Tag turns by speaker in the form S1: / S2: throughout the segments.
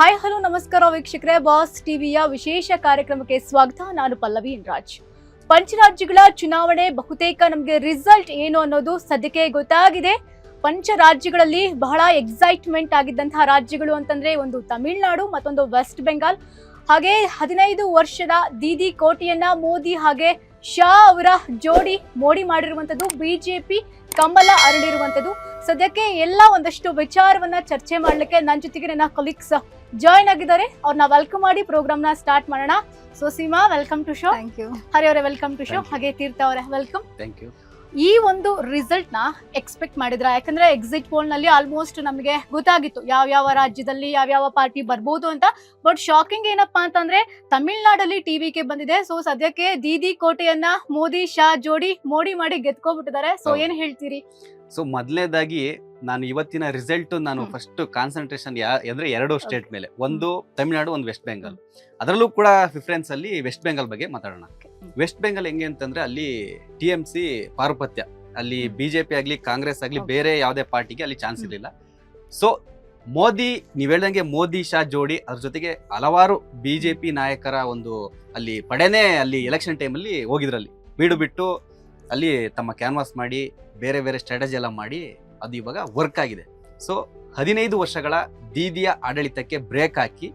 S1: Hi hello ನಮಸ್ಕಾರ ವೀಕ್ಷಕರೇ, boss ಟಿವಿಯ ವಿಶೇಷ ಕಾರ್ಯಕ್ರಮಕ್ಕೆ ಸ್ವಾಗತ. ನಾನು ಪಲ್ಲವಿ ರಾಜ್. ಪಂಚರಾಜ್ಯಗಳ ಚುನಾವಣೆ ಬಹುತೇಕ ನಮಗೆ ರಿಸಲ್ಟ್ ಏನು ಅನ್ನೋದು ಸದ್ಯಕ್ಕೆ ಗೊತ್ತಾಗಿದೆ. ಪಂಚ ರಾಜ್ಯಗಳಲ್ಲಿ ಬಹಳ ಎಕ್ಸೈಟ್ಮೆಂಟ್ ಆಗಿದ್ದಂತಹ ರಾಜ್ಯಗಳು ಅಂತಂದ್ರೆ ಒಂದು ತಮಿಳುನಾಡು, ಮತ್ತೊಂದು ವೆಸ್ಟ್ ಬೆಂಗಾಲ್. ಹಾಗೆ 15 ವರ್ಷದ ದೀದಿ ಕೋಟೆಯನ್ನ ಮೋದಿ ಹಾಗೆ ಶಾ ಅವರ ಜೋಡಿ ಮೋಡಿ ಮಾಡಿರುವಂತದ್ದು, ಬಿಜೆಪಿ ಕಮಲ ಅರಳಿರುವಂತದ್ದು. ಸದ್ಯಕ್ಕೆ ಎಲ್ಲ ಒಂದಷ್ಟು ವಿಚಾರವನ್ನ ಚರ್ಚೆ ಮಾಡ್ಲಿಕ್ಕೆ ನನ್ನ ಜೊತೆಗೆ ನನ್ನ ಕೊಲೀಗ್ಸ್ ಜಾಯ್ನ್ ಆಗಿದ್ದಾರೆ. ಅವ್ರನ್ನ ವೆಲ್ಕಮ್ ಮಾಡಿ ಪ್ರೋಗ್ರಾಮ್ ನ ಸ್ಟಾರ್ಟ್ ಮಾಡೋಣ. So Seema, welcome to show.
S2: Thank you.
S1: Hari ಅವರೇ ವೆಲ್ಕಮ್ ಟು ಶೋ. ಹಾಗೆ ತೀರ್ಥ ಅವರೇ ವೆಲ್ಕಮ್.
S3: Thank you.
S1: ಈ ಒಂದು ರಿಸಲ್ಟ್ ನ ಎಕ್ಸ್ಪೆಕ್ಟ್ ಮಾಡಿದ್ರ? ಯಾಕಂದ್ರೆ ಎಕ್ಸಿಟ್ ಪೋಲ್ ನಲ್ಲಿ ಆಲ್ಮೋಸ್ಟ್ ನಮಗೆ ಗೊತ್ತಾಗಿತ್ತು ಯಾವ ರಾಜ್ಯದಲ್ಲಿ ಯಾವ ಪಾರ್ಟಿ ಬರ್ಬೋದು ಅಂತ. ಬಟ್ ಶಾಕಿಂಗ್ ಏನಪ್ಪಾ ಅಂತಂದ್ರೆ ತಮಿಳ್ನಾಡಲ್ಲಿ ಟಿವಿಗೆ ಬಂದಿದೆ. ಸೊ ಸದ್ಯಕ್ಕೆ ದೀದಿ ಕೋಟೆಯನ್ನ ಮೋದಿ ಶಾ ಜೋಡಿ ಮೋಡಿ ಮಾಡಿ ಗೆದ್ಕೋಬಿಟ್ಟಿದ್ದಾರೆ. ಸೊ ಏನ್ ಹೇಳ್ತೀರಿ?
S3: ಸೊ ಮೊದಲನೇದಾಗಿ ನಾನು ಇವತ್ತಿನ ರಿಸಲ್ಟ್ ನಾನು ಫಸ್ಟ್ ಕಾನ್ಸಂಟ್ರೇಷನ್ ಅಂದ್ರೆ ಎರಡು ಸ್ಟೇಟ್ ಮೇಲೆ, ಒಂದು ತಮಿಳುನಾಡು, ಒಂದು ವೆಸ್ಟ್ ಬೆಂಗಾಲ್. ಅದರಲ್ಲೂ ಕೂಡ ಪ್ರಿಫರೆನ್ಸ್ ಅಲ್ಲಿ ವೆಸ್ಟ್ ಬೆಂಗಾಲ್ ಬಗ್ಗೆ ಮಾತಾಡೋಣ. ವೆಸ್ಟ್ ಬೆಂಗಾಲ್ ಹೆಂಗೆ ಅಂತಂದ್ರೆ ಅಲ್ಲಿ TMC ಪಾರುಪತ್ಯ, ಅಲ್ಲಿ ಬಿಜೆಪಿ ಆಗ್ಲಿ ಕಾಂಗ್ರೆಸ್ ಆಗ್ಲಿ ಬೇರೆ ಯಾವುದೇ ಪಾರ್ಟಿಗೆ ಅಲ್ಲಿ ಚಾನ್ಸ್ ಇರಲಿಲ್ಲ. ಸೊ ಮೋದಿ, ನೀವ್ ಹೇಳ್ದಂಗೆ ಮೋದಿ ಶಾ ಜೋಡಿ, ಅದ್ರ ಜೊತೆಗೆ ಹಲವಾರು ಬಿಜೆಪಿ ನಾಯಕರ ಒಂದು ಅಲ್ಲಿ ಪಡೆನೇ ಅಲ್ಲಿ ಎಲೆಕ್ಷನ್ ಟೈಮಲ್ಲಿ ಹೋಗಿದ್ರಲ್ಲಿ ಬೀಡು ಬಿಟ್ಟು ಅಲ್ಲಿ ತಮ್ಮ ಕ್ಯಾನ್ವಾಸ್ ಮಾಡಿ ಬೇರೆ ಬೇರೆ ಸ್ಟ್ರಾಟಜಿ ಎಲ್ಲ ಮಾಡಿ ಅದು ಇವಾಗ ವರ್ಕ್ ಆಗಿದೆ. ಸೊ 15 ವರ್ಷಗಳ ದೀದಿಯ ಆಡಳಿತಕ್ಕೆ ಬ್ರೇಕ್ ಹಾಕಿ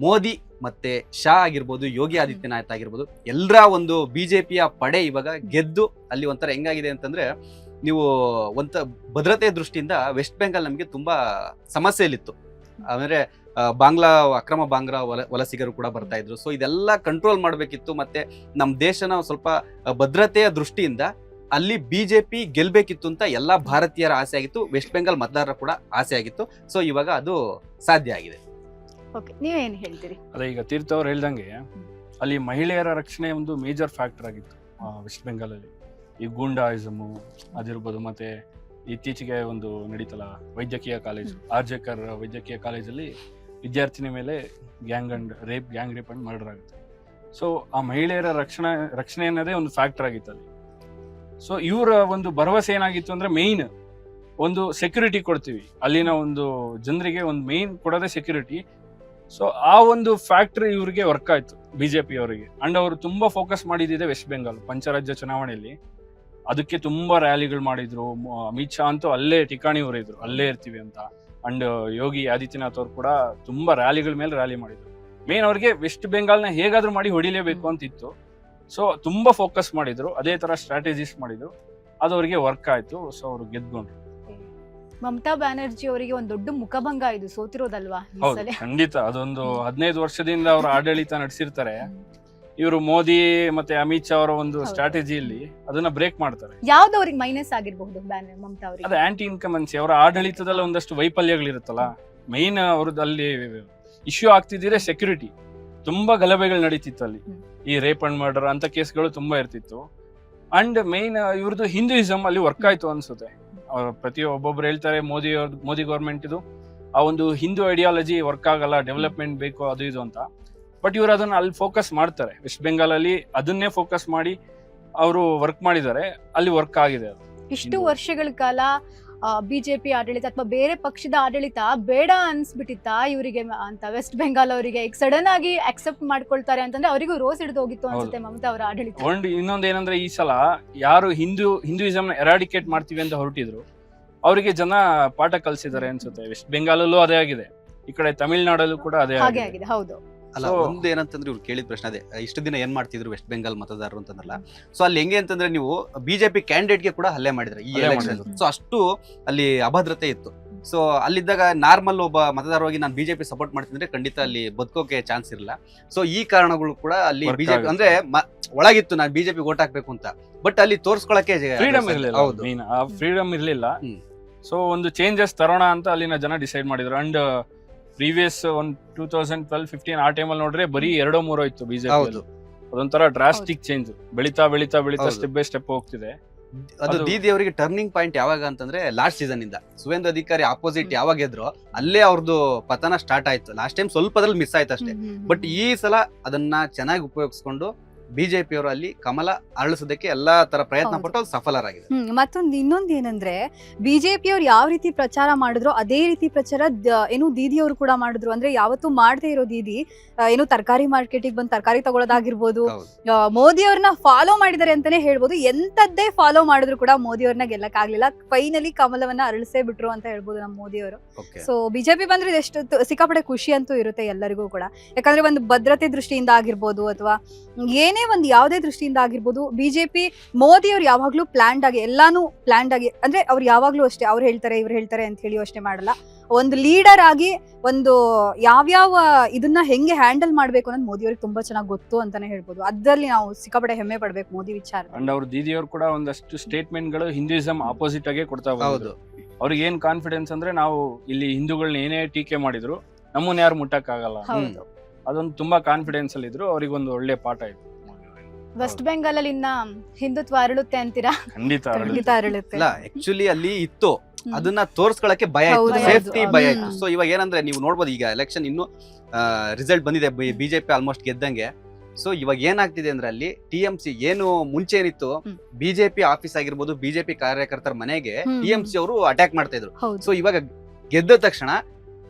S3: ಮೋದಿ ಮತ್ತೆ ಶಾ ಆಗಿರ್ಬೋದು, ಯೋಗಿ ಆದಿತ್ಯನಾಥ್ ಆಗಿರ್ಬೋದು, ಎಲ್ಲರ ಒಂದು ಬಿಜೆಪಿಯ ಪಡೆ ಇವಾಗ ಗೆದ್ದು ಅಲ್ಲಿ ಒಂಥರ ಹೆಂಗಾಗಿದೆ ಅಂತಂದ್ರೆ, ನೀವು ಒಂಥ ಭದ್ರತೆ ದೃಷ್ಟಿಯಿಂದ ವೆಸ್ಟ್ ಬೆಂಗಾಲ್ ನಮಗೆ ತುಂಬಾ ಸಮಸ್ಯೆಯಲ್ಲಿತ್ತು. ಅಂದ್ರೆ ಅಕ್ರಮ ಬಾಂಗ್ಲಾ ವಲಸಿಗರು ಕೂಡ ಬರ್ತಾ ಇದ್ರು. ಸೊ ಇದೆಲ್ಲ ಕಂಟ್ರೋಲ್ ಮಾಡ್ಬೇಕಿತ್ತು. ಮತ್ತೆ ನಮ್ಮ ದೇಶನ ಸ್ವಲ್ಪ ಭದ್ರತೆಯ ದೃಷ್ಟಿಯಿಂದ ಅಲ್ಲಿ ಬಿಜೆಪಿ ಗೆಲ್ಬೇಕಿತ್ತು ಅಂತ ಎಲ್ಲಾ ಭಾರತೀಯರ ಆಸೆ ಆಗಿತ್ತು, ವೆಸ್ಟ್ ಬೆಂಗಾಲ್ ಮತದಾರರ ಕೂಡ ಆಸೆ ಆಗಿತ್ತು. ಸೊ ಇವಾಗ ಅದು ಸಾಧ್ಯ ಆಗಿದೆ.
S1: ನೀವೇನ್ ಹೇಳ್ತೀರಿ?
S4: ಅದೇ ಈಗ ತೀರ್ಥ ಅವ್ರು ಹೇಳ್ದಂಗೆ ಅಲ್ಲಿ ಮಹಿಳೆಯರ ರಕ್ಷಣೆ ಒಂದು ಮೇಜರ್ ಫ್ಯಾಕ್ಟರ್ ಆಗಿತ್ತು ವೆಸ್ಟ್ ಬೆಂಗಾಲ್ ಅಲ್ಲಿ. ಈ ಗೂಂಡಾಯಿಸಮು ಅದಿರ್ಬೋದು, ಮತ್ತೆ ಇತ್ತೀಚೆಗೆ ಒಂದು ನಡೀತಲ್ಲ ವೈದ್ಯಕೀಯ ಕಾಲೇಜು, ಆರ್ಜೆಕರ್ ವೈದ್ಯಕೀಯ ಕಾಲೇಜಲ್ಲಿ ವಿದ್ಯಾರ್ಥಿನಿ ಮೇಲೆ ಗ್ಯಾಂಗ್ ರೇಪ್ ಅಂಡ್ ಮರ್ಡರ್ ಆಗುತ್ತೆ. ಸೊ ಆ ಮಹಿಳೆಯರ ರಕ್ಷಣೆ ಅನ್ನೋದೇ ಒಂದು ಫ್ಯಾಕ್ಟರ್ ಆಗಿತ್ತು ಅಲ್ಲಿ. ಸೊ ಇವರ ಒಂದು ಭರವಸೆ ಏನಾಗಿತ್ತು ಅಂದ್ರೆ, ಮೇಯ್ನ್ ಒಂದು ಸೆಕ್ಯೂರಿಟಿ ಕೊಡ್ತೀವಿ, ಅಲ್ಲಿನ ಒಂದು ಜನರಿಗೆ ಒಂದು ಮೇಯ್ನ್ ಕೊಡೋದೇ ಸೆಕ್ಯೂರಿಟಿ. ಸೊ ಆ ಒಂದು ಫ್ಯಾಕ್ಟರ್ ಇವ್ರಿಗೆ ವರ್ಕ್ ಆಯ್ತು ಬಿಜೆಪಿ ಅವರಿಗೆ. ಅಂಡ್ ಅವರು ತುಂಬಾ ಫೋಕಸ್ ಮಾಡಿದ್ದಿದೆ ವೆಸ್ಟ್ ಬೆಂಗಾಲ್ ಪಂಚರಾಜ್ಯ ಚುನಾವಣೆಯಲ್ಲಿ. ಅದಕ್ಕೆ ತುಂಬಾ ರ್ಯಾಲಿಗಳು ಮಾಡಿದ್ರು. ಅಮಿತ್ ಶಾ ಅಂತೂ ಅಲ್ಲೇ ಠಿಕಾಣಿ ಊರಿದ್ರು, ಅಲ್ಲೇ ಇರ್ತೀವಿ ಅಂತ. ಅಂಡ್ ಯೋಗಿ ಆದಿತ್ಯನಾಥ್ ಅವ್ರು ಕೂಡ ತುಂಬಾ ರ್ಯಾಲಿಗಳ ಮೇಲೆ ರ್ಯಾಲಿ ಮಾಡಿದ್ರು. ಮೇನ್ ಅವ್ರಿಗೆ ವೆಸ್ಟ್ ಬೆಂಗಾಲ್ನ ಹೇಗಾದ್ರೂ ಮಾಡಿ ಹೊಡಿಲೇಬೇಕು ಅಂತಿತ್ತು. ಸೊ ತುಂಬಾ ಫೋಕಸ್ ಮಾಡಿದ್ರು, ಅದೇ ತರ ಸ್ಟ್ರಾಟಜಿಸ್ ಮಾಡಿದ್ರು, ಅದು ಅವರಿಗೆ ವರ್ಕ್ ಆಯ್ತು. ಸೊ ಅವ್ರು ಗೆದ್ಕೊಂಡ್ರು.
S1: ಮಮತಾ ಬ್ಯಾನರ್ಜಿ ಅವರಿಗೆ ಒಂದು ದೊಡ್ಡ ಮುಖಭಂಗ ಇದು ಸೋತಿರೋದಲ್ವಾ?
S4: ಹೌದು, ಖಂಡಿತ. ಅದೊಂದು 15 ವರ್ಷದಿಂದ ಅವ್ರ ಆಡಳಿತ ನಡೆಸಿರ್ತಾರೆ. ಇವರು ಮೋದಿ ಮತ್ತೆ ಅಮಿತ್ ಶಾ ಅವರ ಒಂದು ಸ್ಟ್ರಾಟಜಿಯಲ್ಲಿ ಅದನ್ನ ಬ್ರೇಕ್ ಮಾಡ್ತಾರೆ.
S1: ಯಾವ್ದು ಅವ್ರಿಗೆ ಮೈನಸ್ ಆಗಿರಬಹುದು ಮಮತಾ ಅವರಿಗೆ?
S4: ಅದೇ ಆಂಟಿ ಇನ್ಕಮೆನ್ಸಿ, ಅವರ ಆಡಳಿತದಲ್ಲಿ ಒಂದಷ್ಟು ವೈಫಲ್ಯಗಳಿರುತ್ತಲ್ಲ. ಮೈನ್ ಅವ್ರದ್ದು ಇಶ್ಯೂ ಆಗ್ತಿದ್ರೆ ಸೆಕ್ಯೂರಿಟಿ. ತುಂಬಾ ಗಲಭೆಗಳು ನಡೀತಿತ್ತು ಅಲ್ಲಿ. ಈ ರೇಪ್ ಅಂಡ್ ಮರ್ಡರ್ ಅಂತ ಕೇಸ್ಗಳು ತುಂಬಾ ಇರ್ತಿತ್ತು. ಅಂಡ್ ಮೈನ್ ಇವ್ರದ್ದು ಹಿಂದೂಯಿಸಮ್ ಅಲ್ಲಿ ವರ್ಕ್ ಆಯ್ತು ಅನ್ಸುತ್ತೆ. ಒಬ್ಬೊಬ್ರು ಹೇಳ್ತಾರೆ ಮೋದಿ ಗೌರ್ಮೆಂಟ್ ಇದು ಆ ಒಂದು ಹಿಂದೂ ಐಡಿಯಾಲಜಿ ವರ್ಕ್ ಆಗಲ್ಲ, ಡೆವಲಪ್ಮೆಂಟ್ ಬೇಕು ಅದು ಇದು ಅಂತ. ಬಟ್ ಇವ್ರು ಅದನ್ನ ಅಲ್ಲಿ ಫೋಕಸ್ ಮಾಡ್ತಾರೆ. ವೆಸ್ಟ್ ಬೆಂಗಾಲ್ ಅಲ್ಲಿ ಅದನ್ನೇ ಫೋಕಸ್ ಮಾಡಿ ಅವರು ವರ್ಕ್ ಮಾಡಿದ್ದಾರೆ, ಅಲ್ಲಿ ವರ್ಕ್ ಆಗಿದೆ.
S1: ಇಷ್ಟು ವರ್ಷಗಳ ಕಾಲ ಬಿಜೆಪಿ ಆಡಳಿತ ಅಥವಾ ಬೇರೆ ಪಕ್ಷದ ಆಡಳಿತ ಬೇಡ ಅನ್ಸ್ಬಿಟ್ಟಿತ್ತ ಇವರಿಗೆ ಅಂತ ವೆಸ್ಟ್ ಬೆಂಗಾಲ್ ಅವರಿಗೆ? ಈಗ ಸಡನ್ ಆಗಿ ಅಕ್ಸೆಪ್ಟ್ ಮಾಡ್ಕೊಳ್ತಾರೆ ಅಂತಂದ್ರೆ ಅವರಿಗೂ ರೋಸ್ ಹಿಡಿದು ಹೋಗಿತ್ತು ಅನ್ಸುತ್ತೆ ಮಮತಾ ಅವರ ಆಡಳಿತ.
S4: ಇನ್ನೊಂದೇನಂದ್ರೆ, ಈ ಸಲ ಯಾರು ಹಿಂದೂಯಿಸಮ್ ನ ಎರಾಡಿಕೇಟ್ ಮಾಡ್ತೀವಿ ಅಂತ ಹೊರಟಿದ್ರು ಅವರಿಗೆ ಜನ ಪಾಠ ಕಲಿಸಿದ್ದಾರೆ ಅನ್ಸುತ್ತೆ. ವೆಸ್ಟ್ ಬೆಂಗಾಲಲ್ಲೂ ಅದೇ ಆಗಿದೆ, ಈ ಕಡೆ ತಮಿಳ್ನಾಡಲ್ಲೂ ಕೂಡ ಅದೇ ಆಗಿದೆ.
S1: ಹೌದು.
S3: ಅಲ್ಲ, ಒಂದು ಏನಂತಂದ್ರೆ ಇವ್ರು ಕೇಳಿದ ಪ್ರಶ್ನೆ ಅದೇ, ಇಷ್ಟು ದಿನ ಏನ್ ಮಾಡ್ತಿದ್ರು ವೆಸ್ಟ್ ಬೆಂಗಾಲ್ ಮತದಾರರು ಅಂತಂದ್ರಲ್ಲ. ಸೊ ಅಲ್ಲಿ ಹೆಂಗೆ ಅಂತಂದ್ರೆ, ನೀವು ಬಿಜೆಪಿ ಕ್ಯಾಂಡಿಡೇಟ್ಗೆ ಕೂಡ ಹಲ್ಲೆ ಮಾಡಿದ್ರೆ ಈ ಎಲೆಕ್ಷನ್. ಸೊ ಅಷ್ಟು ಅಲ್ಲಿ ಅಭದ್ರತೆ ಇತ್ತು. ಸೊ ಅಲ್ಲಿದ್ದಾಗ ನಾರ್ಮಲ್ ಒಬ್ಬ ಮತದಾರ ಹೋಗಿ ನಾನು ಬಿಜೆಪಿ ಸಪೋರ್ಟ್ ಮಾಡ್ತಿದ್ರೆ ಖಂಡಿತ ಅಲ್ಲಿ ಬದುಕೋಕೆ ಚಾನ್ಸ್ ಇರಲ್ಲ. ಸೊ ಈ ಕಾರಣಗಳು ಕೂಡ ಅಲ್ಲಿ ಬಿಜೆಪಿ ಅಂದ್ರೆ ಒಳಗಿತ್ತು, ನಾನು ಬಿಜೆಪಿ ವೋಟ್ ಹಾಕ್ಬೇಕು ಅಂತ. ಬಟ್ ಅಲ್ಲಿ ತೋರ್ಸ್ಕೊಳಕ್ಕೆ
S4: ಫ್ರೀಡಮ್ ಇರ್ಲಿಲ್ಲ. ಸೊ ಒಂದು ಚೇಂಜಸ್ ತರೋಣ ಅಂತ ಅಲ್ಲಿನ ಜನ ಡಿಸೈಡ್ ಮಾಡಿದ್ರು. ಅಂಡ್ ಪ್ರೀವಿಯಸ್ 2012-15 ಆ ಟೈಮಲ್ಲಿ ನೋಡ್ರೆ ಬರೀ 2-3 ಇತ್ತು ಬಿಜೆಪಿ. ಅದೊಂಥರ ಡ್ರಾಸ್ಟಿಕ್ ಚೇಂಜ್, ಬೆಳಿತಾ ಸ್ಟೆಪ್ ಬೈ ಸ್ಟೆಪ್ ಹೋಗ್ತಿದೆ.
S3: ಅದು ದೀದಿ ಅವರಿಗೆ ಟರ್ನಿಂಗ್ ಪಾಯಿಂಟ್ ಯಾವಾಗ ಅಂತಂದ್ರೆ ಲಾಸ್ಟ್ ಸೀಸನ್ ಇಂದ ಸುವೇಂದ್ರ ಅಧಿಕಾರಿ ಆಪೋಸಿಟ್ ಯಾವಾಗ ಗೆದ್ರು ಅಲ್ಲೇ ಅವ್ರದ್ದು ಪತನ ಸ್ಟಾರ್ಟ್ ಆಯ್ತು. ಲಾಸ್ಟ್ ಟೈಮ್ ಸ್ವಲ್ಪದ್ರಲ್ಲಿ ಮಿಸ್ ಆಯ್ತು ಅಷ್ಟೇ. ಬಟ್ ಈ ಸಲ ಅದನ್ನ ಚೆನ್ನಾಗಿ ಉಪಯೋಗಿಸ್ಕೊಂಡು ಬಿಜೆಪಿ ಅವರು ಅಲ್ಲಿ ಕಮಲ ಅರಳಿಸೋದಕ್ಕೆ ಎಲ್ಲಾ ತರ ಪ್ರಯತ್ನ
S1: ಹೌದು.
S3: ಪಟ್ಟು ಅದು ಸಫಲರಾಗಿದೆ.
S1: ಇನ್ನೊಂದು ಏನಂದ್ರೆ ಬಿಜೆಪಿ ಅವ್ರು ಯಾವ ರೀತಿ ಪ್ರಚಾರ ಮಾಡಿದ್ರು ಅದೇ ರೀತಿ ಪ್ರಚಾರ ಏನು ದೀದಿ ಅವರು ಕೂಡ ಮಾಡಿದ್ರು. ಅಂದ್ರೆ ಯಾವತ್ತೂ ಮಾಡದೇ ಇರೋ ದೀದಿ ಏನು ತರಕಾರಿ ಮಾರ್ಕೆಟಿಗೆ ಬಂದು ತರಕಾರಿ ತಗೊಳ್ಳೋದಾಗಿರ್ಬೋದು,
S3: ಹೌದು.
S1: ಮೋದಿ ಅವ್ರನ್ನ ಫಾಲೋ ಮಾಡಿದ್ದಾರೆ ಅಂತಾನೆ ಹೇಳ್ಬೋದು. ಎಂತದ್ದೇ ಫಾಲೋ ಮಾಡಿದ್ರು ಕೂಡ ಮೋದಿ ಅವ್ರನ್ನ ಗೆಲ್ಲಕ್ ಆಗ್ಲಿಲ್ಲ. ಫೈನಲಿ ಕಮಲವನ್ನ ಅರಳಿಸೇ ಬಿಟ್ರು ಅಂತ ಹೇಳ್ಬೋದು ನಮ್ಮ ಮೋದಿ ಅವರು.
S3: Okay.
S1: ಸೊ ಬಿಜೆಪಿ ಬಂದ್ರೆ ಎಷ್ಟು ಸಿಕ್ಕಾಪಟ್ಟೆ ಖುಷಿ ಅಂತೂ ಇರುತ್ತೆ ಎಲ್ಲರಿಗೂ ಕೂಡ. ಯಾಕಂದ್ರೆ ಒಂದು ಭದ್ರತೆ ದೃಷ್ಟಿಯಿಂದ ಆಗಿರ್ಬೋದು ಅಥವಾ ಏನೇ ಒಂದು ಯಾವುದೇ ದೃಷ್ಟಿಯಿಂದ ಆಗಿರ್ಬೋದು, ಬಿಜೆಪಿ ಮೋದಿ ಅವ್ರು ಯಾವಾಗ್ಲೂ ಪ್ಲಾನ್ಡ್ ಆಗಿ ಎಲ್ಲಾನು ಪ್ಲಾನ್ಡ್ ಆಗಿ, ಅಂದ್ರೆ ಅವ್ರು ಯಾವಾಗ್ಲೂ ಅಷ್ಟೇ ಅವ್ರು ಹೇಳ್ತಾರೆ ಇವ್ರು ಹೇಳ್ತಾರೆ ಅಂತ ಹೇಳಿ ಅಷ್ಟೇ ಮಾಡಲ್ಲ. ಒಂದು ಲೀಡರ್ ಆಗಿ ಒಂದು ಯಾವ್ಯಾವ ಇದನ್ನ ಹೆಂಗೆ ಹ್ಯಾಂಡಲ್ ಮಾಡ್ಬೇಕು ಅನ್ನೋದು ಮೋದಿ ಅವ್ರಿಗೆ ತುಂಬಾ ಚೆನ್ನಾಗಿ ಗೊತ್ತು ಅಂತಾನೆ ಹೇಳ್ಬೋದು. ಅದ್ರಲ್ಲಿ ನಾವು ಸಿಕ್ಕಾಪಟ್ಟೆ ಹೆಮ್ಮೆ ಪಡ್ಬೇಕು ಮೋದಿ ವಿಚಾರ.
S4: ಅಂಡ್ ಅವ್ರ ದೀದಿಯವರು ಕೂಡ ಒಂದಷ್ಟು ಸ್ಟೇಟ್ಮೆಂಟ್ ಗಳು ಹಿಂದೂಯಿಸಂ ಆಪೋಸಿಟ್ ಆಗಿ ಕೊಡ್ತಾ
S3: ಹೌದು.
S4: ಅವ್ರಿಗೆ ಏನ್ ಕಾನ್ಫಿಡೆನ್ಸ್ ಅಂದ್ರೆ ನಾವು ಇಲ್ಲಿ ಹಿಂದೂಗಳನ್ನ ಏನೇ ಟೀಕೆ ಮಾಡಿದ್ರು ನಮ್ಮನ್ನ ಯಾರು ಮುಟ್ಟಕ್ ಆಗಲ್ಲ,
S1: ಹೌದು.
S4: ಅದೊಂದು ತುಂಬಾ ಕಾನ್ಫಿಡೆನ್ಸ್ ಅಲ್ಲಿ ಇದ್ರು. ಅವ್ರಿಗೆ ಒಂದು ಒಳ್ಳೆ ಪಾಠ ಇತ್ತು.
S1: ವೆಸ್ಟ್ ಬೆಂಗಾಲ್ ಅಲ್ಲಿ ಇನ್ನ ಹಿಂದುತ್ವ ಅರಳುತ್ತೆ ಅಂತೀರಾ?
S4: ಖಂಡಿತ
S1: ಖಂಡಿತ ಅರಳುತ್ತೆ.
S3: ಇಲ್ಲ, ಆಕ್ಚುಲಿ ಅಲ್ಲಿ ಇತ್ತು, ಅದನ್ನ ತೋರ್ಸ್ಕೊಳಕ್ಕೆ ಭಯ ಇತ್ತು,
S1: ಹೌದು,
S3: ಸೇಫ್ಟಿ
S1: ಹೌದು.
S3: ಭಯ ಇತ್ತು. ಸೊ ಇವಾಗ ಏನಂದ್ರೆ ನೀವು ನೋಡ್ಬೋದು, ಈಗ ಎಲೆಕ್ಷನ್ ಇನ್ನು ರಿಸಲ್ಟ್ ಬಂದಿದೆ, ಬಿಜೆಪಿ ಆಲ್ಮೋಸ್ಟ್ ಗೆದ್ದಂಗೆ. ಸೊ ಇವಾಗ ಏನಾಗ್ತಿದೆ ಅಂದ್ರೆ ಅಲ್ಲಿ ಟಿಎಂಸಿ ಏನು ಮುಂಚೆ ಏನಿತ್ತು, ಬಿಜೆಪಿ ಆಫೀಸ್ ಆಗಿರ್ಬೋದು, ಬಿಜೆಪಿ ಕಾರ್ಯಕರ್ತರ ಮನೆಗೆ ಟಿಎಂಸಿ ಅವರು ಅಟ್ಯಾಕ್ ಮಾಡ್ತಾ ಇದ್ರು.
S1: ಹೌದು.
S3: ಸೊ ಇವಾಗ ಗೆದ್ದ ತಕ್ಷಣ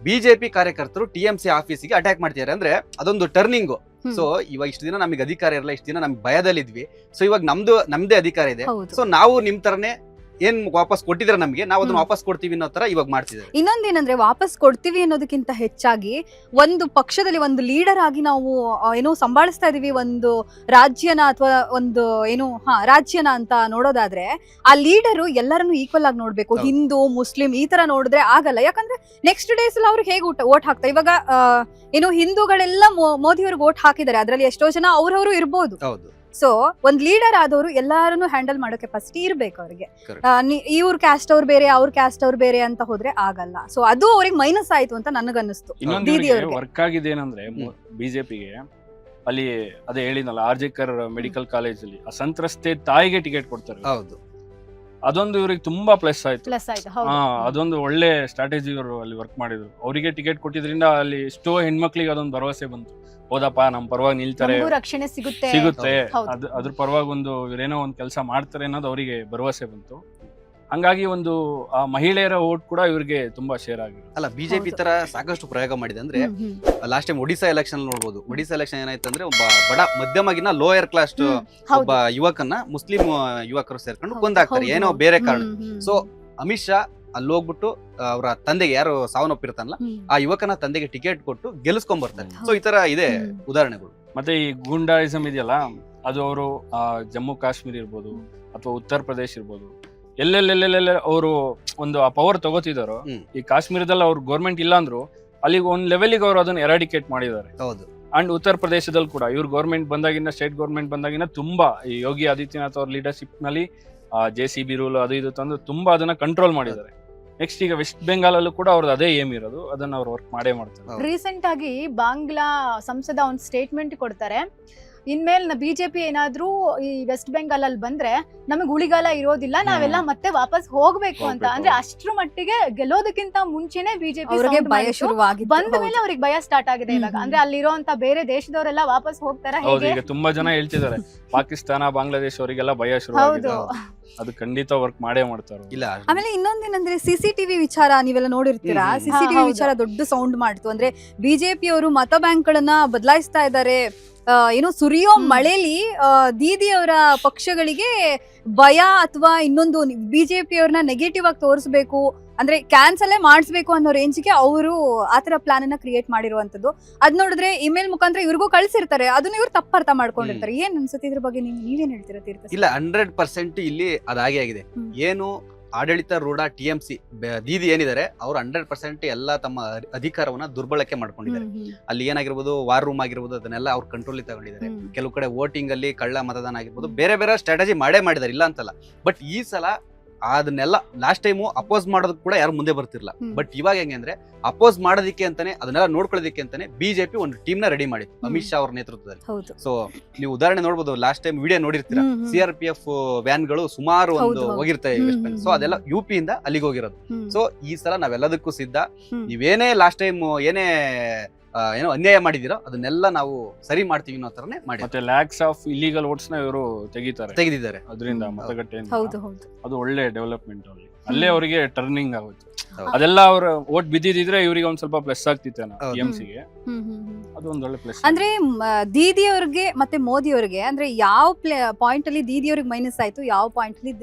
S3: ಬಿಜೆಪಿ ಕಾರ್ಯಕರ್ತರು ಟಿಎಂಸಿ ಆಫೀಸಿಗೆ ಅಟ್ಯಾಕ್ ಮಾಡ್ತಿದ್ದಾರೆ. ಅಂದ್ರೆ ಅದೊಂದು ಟರ್ನಿಂಗ್. ಸೊ ಇವಾಗ ಇಷ್ಟು ದಿನ ನಮಗೆ ಅಧಿಕಾರ ಇರಲ್ಲ, ಇಷ್ಟು ದಿನ ನಮ್ಗೆ ಭಯದಲ್ಲಿದ್ವಿ. ಸೊ ಇವಾಗ ನಮ್ದೇ ಅಧಿಕಾರ ಇದೆ.
S1: ಹೌದು.
S3: ಸೊ ನಾವು ನಿಮ್ ತರನೇ ಏನ್ ವಾಪಸ್ ಕೊಟ್ಟಿದ್ರೆ ನಮ್ಗೆ, ನಾವು ಅದನ್ನ ವಾಪಸ್ ಕೊಡ್ತೀವಿ ಅನ್ನೋ ತರ ಇವಾಗ ಮಾಡ್ತಿದ್ದಾರೆ.
S1: ಇನ್ನೊಂದೇನಂದ್ರೆ ವಾಪಸ್ ಕೊಡ್ತೀವಿ ಅನ್ನೋದಕ್ಕಿಂತ ಹೆಚ್ಚಾಗಿ ಒಂದು ಪಕ್ಷದಲ್ಲಿ ಒಂದು ಲೀಡರ್ ಆಗಿ ನಾವು ಏನೋ ಸಂಭಾಳಿಸ್ತಾ ಇದೀವಿ ಒಂದು ರಾಜ್ಯನ ಅಥವಾ ಒಂದು ಏನು ರಾಜ್ಯನ ಅಂತ ನೋಡೋದಾದ್ರೆ ಆ ಲೀಡರು ಎಲ್ಲರನ್ನು ಈಕ್ವಲ್ ಆಗಿ ನೋಡ್ಬೇಕು.
S3: ಹೌದು.
S1: ಹಿಂದೂ ಮುಸ್ಲಿಂ ಈ ತರ ನೋಡಿದ್ರೆ ಆಗಲ್ಲ. ಯಾಕಂದ್ರೆ ನೆಕ್ಸ್ಟ್ ಡೇಸ್ ಅಲ್ಲಿ ಅವ್ರಿಗೆ ಹೇಗೆ ಓಟ್ ಹಾಕ್ತಾರೆ. ಇವಾಗ ಏನು ಹಿಂದೂಗಳೆಲ್ಲ ಮೋದಿ ಅವ್ರಿಗೆ ಓಟ್ ಹಾಕಿದ್ದಾರೆ, ಅದ್ರಲ್ಲಿ ಎಷ್ಟೋ ಜನ ಅವ್ರವ್ರು ಇರ್ಬೋದು.
S3: ಹೌದು.
S1: ಸೊ ಒಂದ್ ಲೀಡರ್ ಆದವರು ಎಲ್ಲಾರನ್ನು ಹ್ಯಾಂಡಲ್ ಮಾಡೋ ಕೆಪಾಸಿಟಿ ಇರ್ಬೇಕು ಅವ್ರಿಗೆ. ಇವ್ರ ಕ್ಯಾಸ್ಟ್ ಅವ್ರು ಬೇರೆ ಅವ್ರ ಕ್ಯಾಸ್ಟ್ ಅವ್ರು ಬೇರೆ ಅಂತ ಹೋದ್ರೆ ಆಗಲ್ಲ. ಸೊ ಅದು ಅವ್ರಿಗೆ ಮೈನಸ್ ಆಯ್ತು ಅಂತ ನನಗನ್ನಿಸ್ತು.
S4: ಇನ್ನೊಂದು ವರ್ಕ್ ಆಗಿದೆ ಏನಂದ್ರೆ ಬಿಜೆಪಿಗೆ ಅಲ್ಲಿ ಅದೇ ಹೇಳಿದ್ನಲ್ಲ, ಆರ್ಜಿಕರ್ ಮೆಡಿಕಲ್ ಕಾಲೇಜ್ ಅಲ್ಲಿ ಆ ಸಂತ್ರಸ್ತೆ ತಾಯಿಗೆ ಟಿಕೆಟ್ ಕೊಡ್ತಾರೆ.
S3: ಹೌದು.
S4: ಅದೊಂದು ಇವ್ರಿಗೆ ತುಂಬಾ ಪ್ಲಸ್ ಆಯ್ತು.
S1: ಪ್ಲಸ್ ಆಯ್ತು.
S4: ಅದೊಂದು ಒಳ್ಳೆ ಸ್ಟ್ರಾಟಜಿ ಅವರು ಅಲ್ಲಿ ವರ್ಕ್ ಮಾಡಿದ್ರು. ಅವರಿಗೆ ಟಿಕೆಟ್ ಕೊಟ್ಟಿದ್ರಿಂದ ಅಲ್ಲಿ ಎಷ್ಟೋ ಹೆಣ್ಮಕ್ಳಿಗೆ ಅದೊಂದು ಭರವಸೆ ಬಂತು, ಹೌದಪ್ಪ ನಮ್ ಪರವಾಗಿ ನಿಲ್ತಾರೆ,
S1: ರಕ್ಷಣೆ ಸಿಗುತ್ತೆ.
S4: ಅದ್ರ ಪರವಾಗಿ ಒಂದು ಇವ್ರೇನೋ ಒಂದು ಕೆಲಸ ಮಾಡ್ತಾರೆ ಅನ್ನೋದು ಅವರಿಗೆ ಭರವಸೆ ಬಂತು. ಹಂಗಾಗಿ ಒಂದು ಆ ಮಹಿಳೆಯರ ಓಟ್ ಕೂಡ ಇವ್ರಿಗೆ ತುಂಬಾ ಶೇರ್ ಆಗಿದೆ.
S3: ಅಲ್ಲ, ಬಿಜೆಪಿ ತರ ಸಾಕಷ್ಟು ಪ್ರಯೋಗ ಮಾಡಿದೆ. ಅಂದ್ರೆ ಲಾಸ್ಟ್ ಟೈಮ್ ಒಡಿಶಾ ಎಲೆಕ್ಷನ್ ನೋಡ್ಬೋದು. ಒಡಿಶಾ ಎಲೆಕ್ಷನ್ ಏನಾಯ್ತು ಅಂದ್ರೆ ಒಬ್ಬ ಬಡ ಮಧ್ಯಮಗಿನ ಲೋಯರ್ ಕ್ಲಾಸ್ ಒಬ್ಬ ಯುವಕನ್ನ ಮುಸ್ಲಿಂ ಯುವಕರು ಸೇರ್ಕೊಂಡು ಕೊಂದಾಕ್ತಾರೆ ಏನೋ ಬೇರೆ ಕಾರಣ. ಸೊ ಅಮಿತ್ ಶಾ ಅಲ್ಲಿ ಹೋಗ್ಬಿಟ್ಟು ಅವರ ತಂದೆಗೆ, ಯಾರು ಸಾವನ್ನಪ್ಪಿರ್ತಾನಲ್ಲ ಆ ಯುವಕನ ತಂದೆಗೆ ಟಿಕೆಟ್ ಕೊಟ್ಟು ಗೆಲ್ಸ್ಕೊಂಡ್ ಬರ್ತಾರೆ. ಸೊ ಈ ತರ ಇದೆ ಉದಾಹರಣೆಗಳು.
S4: ಮತ್ತೆ ಈ ಗೂಂಡಾಯಿಸಂ ಇದೆಯಲ್ಲ, ಅದು ಅವರು ಜಮ್ಮು ಕಾಶ್ಮೀರ್ ಇರ್ಬೋದು ಅಥವಾ ಉತ್ತರ ಪ್ರದೇಶ್ ಇರ್ಬೋದು, ಎಲ್ಲೆಲ್ಲೆಲ್ಲೆಲ್ಲ ಅವರು ಒಂದು ಆ ಪವರ್ ತಗೋತಿದಾರೋ, ಈ ಕಾಶ್ಮೀರದಲ್ಲಿ ಅವ್ರ ಗೌರ್ಮೆಂಟ್ ಇಲ್ಲ ಅಂದ್ರು ಅಲ್ಲಿಗೆ ಒಂದ್ ಲೆವೆಲ್ಗೆ ಅವ್ರು ಅದನ್ನ ಎರಾಡಿಕೇಟ್ ಮಾಡಿದ್ದಾರೆ.
S3: ಹೌದು.
S4: ಅಂಡ್ ಉತ್ತರ ಪ್ರದೇಶದಲ್ಲಿ ಕೂಡ ಇವ್ರ ಗೌರ್ಮೆಂಟ್ ಬಂದಾಗಿನ, ಸ್ಟೇಟ್ ಗೌರ್ಮೆಂಟ್ ಬಂದಾಗಿನ ತುಂಬಾ ಈ ಯೋಗಿ ಆದಿತ್ಯನಾಥ್ ಅವ್ರ ಲೀಡರ್ಶಿಪ್ ನಲ್ಲಿ JCB ರೂಲ್ ಅದು ಇದು ತಂದು ತುಂಬಾ ಅದನ್ನ ಕಂಟ್ರೋಲ್ ಮಾಡಿದ್ದಾರೆ. ನೆಕ್ಸ್ಟ್ ಈಗ ವೆಸ್ಟ್ ಬೆಂಗಾಲ್ ಅಲ್ಲೂ ಕೂಡ ಅವ್ರದ್ದು ಅದೇ ಏಮ್ ಇರೋದು, ಅದನ್ನ ಅವ್ರು ವರ್ಕ್ ಮಾಡೇ ಮಾಡ್ತಾರೆ.
S1: ರೀಸೆಂಟ್ ಆಗಿ ಬಾಂಗ್ಲಾ ಸಂಸದ ಒಂದು ಸ್ಟೇಟ್ಮೆಂಟ್ ಕೊಡ್ತಾರೆ, ಇನ್ಮೇಲೆ ಬಿಜೆಪಿ ಏನಾದ್ರೂ ಈ ವೆಸ್ಟ್ ಬೆಂಗಾಲ್ ಅಲ್ಲಿ ಬಂದ್ರೆ ನಮಗೆ ಉಳಿಗಾಲ ಇರೋದಿಲ್ಲ, ನಾವೆಲ್ಲ ಮತ್ತೆ ವಾಪಸ್ ಹೋಗ್ಬೇಕು ಅಂತ. ಅಂದ್ರೆ ಅಷ್ಟ್ರ ಮಟ್ಟಿಗೆ ಗೆಲ್ಲೋದಕ್ಕಿಂತ ಮುಂಚೆನೆ ಬಿಜೆಪಿ
S2: ಭಯ ಶುರುವಾಗಿ
S1: ಬಂದ ಮೇಲೆ ಅವ್ರಿಗೆ ಭಯ ಸ್ಟಾರ್ಟ್ ಆಗಿದೆ ಇವಾಗ. ಅಂದ್ರೆ ಅಲ್ಲಿರೋಂತ ಬೇರೆ ದೇಶದವರೆಲ್ಲ ವಾಪಸ್ ಹೋಗ್ತಾರ.
S4: ಹೌದು, ಈಗ ತುಂಬಾ ಜನ ಹೇಳ್ತಿದ್ದಾರೆ ಪಾಕಿಸ್ತಾನ ಬಾಂಗ್ಲಾದೇಶ ಅವರಿಗೆಲ್ಲ ಭಯ ಶುರುವಾಗಿದೆ. ಅದು ಖಂಡಿತ ವರ್ಕ್ ಮಾಡೇ ಮಾಡ್ತಾರೆ.
S3: ಇಲ್ಲ,
S2: ಆಮೇಲೆ ಇನ್ನೊಂದೇನಂದ್ರೆ ಸಿಸಿಟಿವಿ ವಿಚಾರ ನೀವೆಲ್ಲ ನೋಡಿರ್ತೀರಾ. ಸಿಸಿಟಿವಿ ವಿಚಾರ ದೊಡ್ಡ ಸೌಂಡ್ ಮಾಡ್ತು. ಅಂದ್ರೆ ಬಿಜೆಪಿ ಅವರು ಮತ ಬ್ಯಾಂಕ್ ಗಳನ್ನ ಬದಲಾಯಿಸ್ತಾ ಇದ್ದಾರೆ. ಏನು ಸುರಿಯೋ ಮಳೆಲಿ ದೀದಿ ಅವರ ಪಕ್ಷಗಳಿಗೆ ಭಯ ಅಥವಾ ಇನ್ನೊಂದು ಬಿಜೆಪಿ ಅವ್ರನ್ನ ನೆಗೆಟಿವ್ ಆಗಿ ತೋರಿಸ್ಬೇಕು, ಅಂದ್ರೆ ಕ್ಯಾನ್ಸಲೇ ಮಾಡಿಸ್ಬೇಕು ಅನ್ನೋ ರೇಂಜ್ಗೆ ಅವರು ಆತರ ಪ್ಲಾನ್ ಅನ್ನ ಕ್ರಿಯೇಟ್ ಮಾಡಿರುವಂತದ್ದು. ಅದ್ ನೋಡಿದ್ರೆ ಇಮೇಲ್ ಮುಖಾಂತರ ಇವ್ರಿಗೂ ಕಳ್ಸಿರ್ತಾರೆ, ಅದನ್ನ ಇವ್ರು ತಪ್ಪರ್ಥ ಮಾಡ್ಕೊಂಡಿರ್ತಾರೆ. ಏನ್ ಅನ್ಸುತ್ತೆ ಇದ್ರ ಬಗ್ಗೆ? ನೀವೇನ್ ಹೇಳ್ತೀರಾ ತೀರ್ಥ?
S3: ಇಲ್ಲ, 100% ಇಲ್ಲಿ ಅದಾಗೆ ಆಗಿದೆ. ಏನು ಆಡಳಿತ ರೂಢ ಟಿಎಂಸಿ ದೀದಿ ಏನಿದ್ದಾರೆ ಅವರು 100% ಎಲ್ಲ ತಮ್ಮ ಅಧಿಕಾರವನ್ನ ದುರ್ಬಳಕೆ ಮಾಡ್ಕೊಂಡಿದ್ದಾರೆ. ಅಲ್ಲಿ ಏನಾಗಿರ್ಬೋದು, ವಾರ್ ರೂಮ್ ಆಗಿರ್ಬೋದು, ಅದನ್ನೆಲ್ಲ ಅವ್ರ ಕಂಟ್ರೋಲ್ ತಗೊಂಡಿದ್ದಾರೆ. ಕೆಲವು ಕಡೆ ವೋಟಿಂಗ್ ಅಲ್ಲಿ ಕಳ್ಳ ಮತದಾನ ಆಗಿರ್ಬೋದು, ಬೇರೆ ಬೇರೆ ಸ್ಟ್ರಾಟಜಿ ಮಾಡಿದ್ದಾರೆ, ಇಲ್ಲ ಅಂತಲ್ಲ. ಬಟ್ ಈ ಸಲ ಅದನ್ನೆಲ್ಲ ಲಾಸ್ಟ್ ಟೈಮು ಅಪೋಸ್ ಮಾಡೋದಕ್ಕೆ ಕೂಡ ಯಾರು ಮುಂದೆ ಬರ್ತಿರ್ಲಿಲ್ಲ. ಬಟ್ ಇವಾಗ ಹೆಂಗೆ ಅಂದ್ರೆ ಅಪೋಸ್ ಮಾಡೋದಕ್ಕೆ ಅಂತಾನೆ, ಅದನ್ನೆಲ್ಲ ನೋಡ್ಕೊಳ್ಳೋದಕ್ಕೆ ಅಂತಾನೆ ಬಿಜೆಪಿ ಒಂದು ಟೀಮ್ ನ ರೆಡಿ ಮಾಡಿತ್ತು ಅಮಿತ್ ಶಾ ಅವ್ರ ನೇತೃತ್ವದಲ್ಲಿ. ಸೊ ನೀವು ಉದಾಹರಣೆ ನೋಡ್ಬೋದು, ಲಾಸ್ಟ್ ಟೈಮ್ ವಿಡಿಯೋ ನೋಡಿರ್ತೀರಾ, CRPF ವ್ಯಾನ್ ಗಳು ಸುಮಾರು ಒಂದು ಹೋಗಿರ್ತವೆ. ಸೊ ಅದೆಲ್ಲ UP ಇಂದ ಅಲ್ಲಿಗೆ ಹೋಗಿರೋದು. ಸೊ ಈ ಸಲ ನಾವೆಲ್ಲದಕ್ಕೂ ಸಿದ್ಧ. ನೀವೇನೇ ಲಾಸ್ಟ್ ಟೈಮ್ ಏನೇ ಏನೋ ಅನ್ಯಾಯ ಮಾಡಿದಿರೋ ಅದನ್ನೆಲ್ಲ ನಾವು ಸರಿ ಮಾಡ್ತೀವಿ ಅನ್ನೋ ತರನೇ ಮಾಡಿ
S4: ಮತ್ತೆ ಲ್ಯಾಕ್ಸ್ ಆಫ್ ಇಲ್ಲಿಗಲ್ ವೋಟ್ಸ್ ನ ಇವರು
S3: ತೆಗೆದಿದ್ದಾರೆ.
S4: ಅದರಿಂದ ಮತಗಟ್ಟೆಯಿಂದ
S2: ಹೌದು ಹೌದು
S4: ಅದು ಒಳ್ಳೆ ಡೆವಲಪ್ಮೆಂಟ್ ಅಲ್ಲಿ ಅಲ್ಲೇ ಅವರಿಗೆ ಟರ್ನಿಂಗ್ ಆಗುತ್ತೆ.
S3: ಹೌದು.
S4: ಅದೆಲ್ಲ ಅವ್ರ ವೋಟ್ ಬಿದ್ದಿದ್ರೆ ಇವರಿಗೆ ಒಂದ್ ಸ್ವಲ್ಪ ಪ್ಲಸ್ ಆಗ್ತಿತ್ತೇನೋ
S3: ಹೌದು.
S4: TMCಗೆ.
S2: ಹ್ಮ್.
S4: ಅದು ಒಂದ್ ಒಳ್ಳೆ ಪ್ಲಸ್.
S2: ಅಂದ್ರೆ ದೀದಿ ಅವ್ರಿಗೆ ಮತ್ತೆ ಮೋದಿ ಅವ್ರಿಗೆ ಅಂದ್ರೆ ಯಾವ ಪಾಯಿಂಟ್ ಅಲ್ಲಿ ದೀದಿ ಅವ್ರಿಗೆ ಮೈನಸ್ ಆಯ್ತು, ಯಾವ ಪಾಯಿಂಟ್ ಅಲ್ಲಿ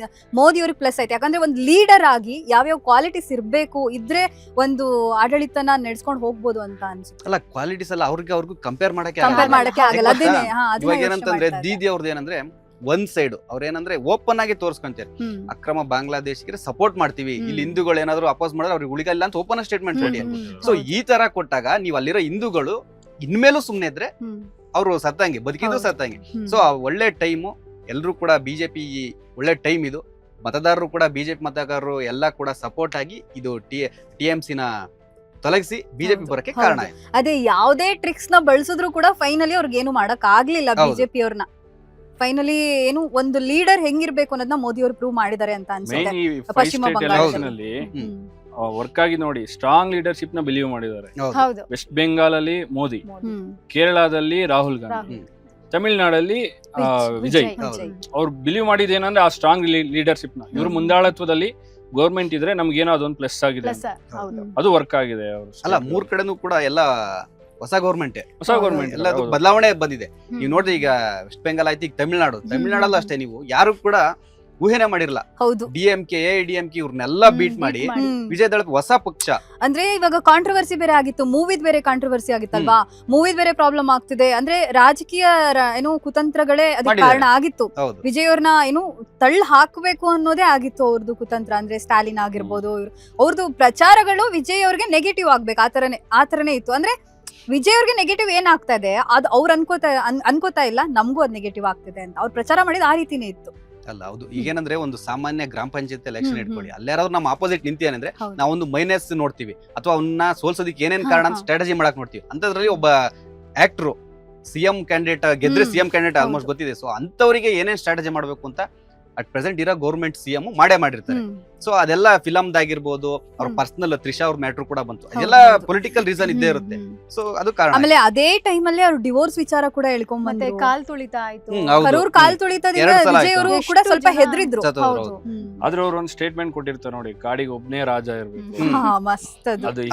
S2: ಮೋದಿ ಅವ್ರಿಗೆ ಪ್ಲಸ್ ಆಯ್ತು? ಯಾಕಂದ್ರೆ ಒಂದು ಲೀಡರ್ ಆಗಿ ಯಾವ್ಯಾವ ಕ್ವಾಲಿಟೀಸ್ ಇರ್ಬೇಕು ಇದ್ರೆ ಒಂದು ಆಡಳಿತನ ನಡೆಸ್ಕೊಂಡು ಹೋಗ್ಬೋದು ಅಂತ ಅನ್ಸುತ್ತೆ.
S3: ಅಲ್ಲ ಕ್ವಾಲಿಟೀಸ್ ಎಲ್ಲ ಅವ್ರಿಗೂ ಕಂಪೇರ್ ಮಾಡಕ್ಕೆ
S2: ಕಂಪೇರ್ ಮಾಡಕ್ಕೆ ಆಗಲ್ಲ.
S3: ಯಾಕೆ
S2: ಅದೇನೆ
S3: ಇವಾಗ ಏನಂತಂದ್ರೆ ದೀದಿ ಅವ್ರದ್ದು ಏನಂದ್ರೆ ಒಂದ್ ಸೈಡ್ ಅವ್ರೇನಂದ್ರೆ ಓಪನ್ ಆಗಿ ತೋರ್ಸ್ಕೊಂತಾರೆ, ಅಕ್ರಮ ಬಾಂಗ್ಲಾದೇಶಿಗೆ ಸಪೋರ್ಟ್ ಮಾಡ್ತೀವಿ, ಇಲ್ಲಿ ಹಿಂದೂಗಳು ಏನಾದ್ರು ಅಪೋಸ್ ಮಾಡಿದ್ರೆ ಅವ್ರಿಗೆ ಉಳಿಗಲ್ಲ ಅಂತ ಓಪನ್ ಸ್ಟೇಟ್ಮೆಂಟ್ ಕೊಡಿ. ಸೊ ಈ ತರ ಕೊಟ್ಟಾಗ ನೀವು ಅಲ್ಲಿರೋ ಹಿಂದೂಗಳು ಇನ್ಮೇಲೂ ಸುಮ್ನೆ ಇದ್ರೆ ಅವರು ಸತ್ತಂಗೆ, ಬದುಕಿದ್ದು ಸತ್ತಂಗೆ. ಸೊ ಒಳ್ಳೆ ಟೈಮು, ಎಲ್ರು ಕೂಡ ಬಿಜೆಪಿ ಒಳ್ಳೆ ಟೈಮ್ ಇದು. ಮತದಾರರು ಕೂಡ ಬಿಜೆಪಿ ಮತದಾರರು ಎಲ್ಲ ಕೂಡ ಸಪೋರ್ಟ್ ಆಗಿ ಇದು TMC ನ ತೊಲಗಿಸಿ ಬಿಜೆಪಿ ಬರಕ್ಕೆ ಕಾರಣ ಆಯ್ತು.
S2: ಅದೇ ಯಾವ್ದೇ ಟ್ರಿಕ್ಸ್ ನ ಬಳಸಿದ್ರು ಕೂಡ ಫೈನಲಿ ಅವ್ರಿಗೆ ಏನು ಮಾಡಕ್ ಆಗ್ಲಿಲ್ಲ ಬಿಜೆಪಿ ಅವ್ರನ್ನ. ಫೈನಲಿ ಏನು ಒಂದು ಲೀಡರ್ ಹೆಂಗಿರ್ಬೇಕು ಅನ್ನೋದನ್ನ ಮೋದಿ ಅವರು ಪ್ರೂವ್ ಮಾಡಿದ್ದಾರೆ ಅಂತ ಅನ್ಸುತ್ತೆ. ಪಶ್ಚಿಮ ಬಂಗಾಳದಲ್ಲಿ
S4: ವರ್ಕ್ ಆಗಿ ನೋಡಿ, ಸ್ಟ್ರಾಂಗ್ ಲೀಡರ್ಶಿಪ್ ನ ಬಿಲೀವ್ ಮಾಡಿದ್ದಾರೆ.
S1: ಹೌದು.
S4: ವೆಸ್ಟ್ ಬೆಂಗಾಲ್ ಅಲ್ಲಿ ಮೋದಿ, ಕೇರಳದಲ್ಲಿ ರಾಹುಲ್ ಗಾಂಧಿ, ತಮಿಳುನಾಡಲ್ಲಿ ವಿಜಯ್. ಅವ್ರು ಬಿಲೀವ್ ಮಾಡಿದ ಏನಂದ್ರೆ ಆ ಸ್ಟ್ರಾಂಗ್ ಲೀಡರ್ಶಿಪ್ ನ ಇವ್ರ ಮುಂದಾಳತ್ವದಲ್ಲಿ ಗೌರ್ಮೆಂಟ್ ಇದ್ರೆ ನಮ್ಗೇನೋ ಅದೊಂದು ಪ್ಲಸ್ ಆಗಿದೆ, ಅದು ವರ್ಕ್ ಆಗಿದೆ.
S3: ಅಲ್ಲ 3 ಕಡೆನೂ ಕೂಡ ಎಲ್ಲ ಹೊಸ ಗೌರ್ಮೆಂಟ್ ಎಲ್ಲ
S4: ಹೌದು.
S3: ಬದಲಾವಣೆ ಬಂದಿದೆ. ನೀವು ನೋಡ್ರಿ ಈಗ ವೆಸ್ಟ್ ಬೆಂಗಾಲ್ ಆಯ್ತು, ಈಗ ತಮಿಳ್ನಾಡಲ್ಲೂ ಅಷ್ಟೇ ನೀವು ಯಾರು ಕೂಡ ಊಹೆನೆ ಮಾಡಿರಲ್ಲ.
S2: ಹೌದು.
S3: DMK AIDMK ಇವ್ರನ್ನೆಲ್ಲ ಬೀಟ್ ಮಾಡಿ ವಿಜಯ್ ದಳದ ಹೊಸ ಪಕ್ಷ.
S2: ಅಂದ್ರೆ ಇವಾಗ ಕಾಂಟ್ರವರ್ಸಿ ಬೇರೆ ಆಗಿತ್ತು, ಮೂವಿದ್ ಬೇರೆ ಕಾಂಟ್ರವರ್ಸಿ ಆಗಿತ್ತಲ್ವಾ, ಮೂವಿದ್ ಬೇರೆ ಪ್ರಾಬ್ಲಮ್ ಆಗ್ತಿದೆ. ಅಂದ್ರೆ ರಾಜಕೀಯ ಏನು ಕುತಂತ್ರಗಳೇ ಅದಕ್ಕೆ ಕಾರಣ ಆಗಿತ್ತು. ವಿಜಯ್ ಅವ್ರನ್ನ ಏನು ತಳ್ಳ ಹಾಕಬೇಕು ಅನ್ನೋದೇ ಆಗಿತ್ತು ಅವ್ರದ್ದು ಕುತಂತ್ರ. ಅಂದ್ರೆ ಸ್ಟಾಲಿನ್ ಆಗಿರ್ಬೋದು, ಅವ್ರದ್ದು ಪ್ರಚಾರಗಳು ವಿಜಯ್ ಅವ್ರಿಗೆ ನೆಗೆಟಿವ್ ಆಗ್ಬೇಕು ಆ ತರನೇ ಇತ್ತು. ಅಂದ್ರೆ ವಿಜಯ್ ಅವ್ರಿಗೆ ನೆಗೆಟಿವ್ ಏನ್ ಆಗ್ತಾ ಇದೆ ಅದು ಅವ್ರು ಅನ್ಕೋತಾ ಇಲ್ಲ, ನಮಗೂ ಅದ್ ನೆಗೆಟಿವ್ ಆಗ್ತಿದೆ ಅಂತ ಅವ್ರು ಪ್ರಚಾರ ಮಾಡಿದ ಆ ರೀತಿನೇ ಇತ್ತು.
S3: ಅಲ್ಲ ಹೌದು. ಈಗೇನಂದ್ರೆ ಒಂದು ಸಾಮಾನ್ಯ ಗ್ರಾಮ ಪಂಚಾಯತ್ ಎಲೆಕ್ಷನ್ ಇಟ್ಕೊಳ್ಳಿ, ಅಲ್ಲಾರಾದ್ರೂ ನಮ್ಮ ಆಪೋಸಿಟ್ ನಿಂತೇನಂದ್ರೆ ನಾವೊಂದು ಮೈನಸ್ ನೋಡ್ತೀವಿ, ಅಥವಾ ಅವನ್ನ ಸೋಲ್ಸೋದಕ್ಕೆ ಏನೇನ್ ಕಾರಣ ಅಂತ ಸ್ಟ್ರಾಟಜಿ ಮಾಡಕ್ ನೋಡ್ತೀವಿ. ಅಂತದ್ರಲ್ಲಿ ಒಬ್ಬ ಆಕ್ಟರ್ CM ಕ್ಯಾಂಡಿಡೇಟ್ ಗೆದ್ರೆ CM ಕ್ಯಾಂಡಿಡೇಟ್ ಆಲ್ಮೋಸ್ಟ್ ಗೊತ್ತಿದೆ. ಸೊ ಅಂತವರಿಗೆ ಏನೇನ್ ಸ್ಟ್ರಾಟಜಿ ಮಾಡ್ಬೇಕು ಅಂತ ಅಟ್ ಪ್ರೆಸೆಂಟ್ ಇರೋ ಗೌರ್ಮೆಂಟ್ CM ಮಾಡಿರ್ತಾರೆ. ಸೊ ಅದೆಲ್ಲ ಫಿಲಮ್ದಾಗಿರ್ಬೋದು, ಅವ್ರ ಪರ್ಸನಲ್ ತ್ರಿಷಾ ಅವ್ರ ಮ್ಯಾಟ್ರು ಕೂಡ ಬಂತು, ಅದೆಲ್ಲ ಪೊಲಿಟಿಕಲ್ ರೀಸನ್ ಇದ್ದೇ ಇರುತ್ತೆ. ಸೊ ಅದು ಕಾರಣ.
S2: ಆಮೇಲೆ ಅದೇ ಟೈಮ್ ಅಲ್ಲಿ ಅವ್ರು ಡಿವೋರ್ಸ್ ವಿಚಾರ ಕೂಡ ಹೇಳ್ಕೊಂಡ್
S1: ಮತ್ತೆ
S2: ಬಂದ್ರು.
S1: ಕಾಲ್ ತುಳಿತ ಆಯ್ತು,
S2: ಕರೂರ್ ಕಾಲ್ ತುಳಿತದಿಂದ ವಿಜಯ್ ಅವರು ಕೂಡ ಸ್ವಲ್ಪ ಹೆದರಿದ್ರು.
S4: ಆದ್ರೆ ಅವ್ರು ಒಂದು ಸ್ಟೇಟ್ಮೆಂಟ್ ಕೊಟ್ಟಿರ್ತಾರೆ ನೋಡಿ, ಕಾಡಿಗೆ ಒಬ್ನೇ ರಾಜ ಇರ್ಬೇಕು.
S2: ಮಸ್ತ್ ಅದು.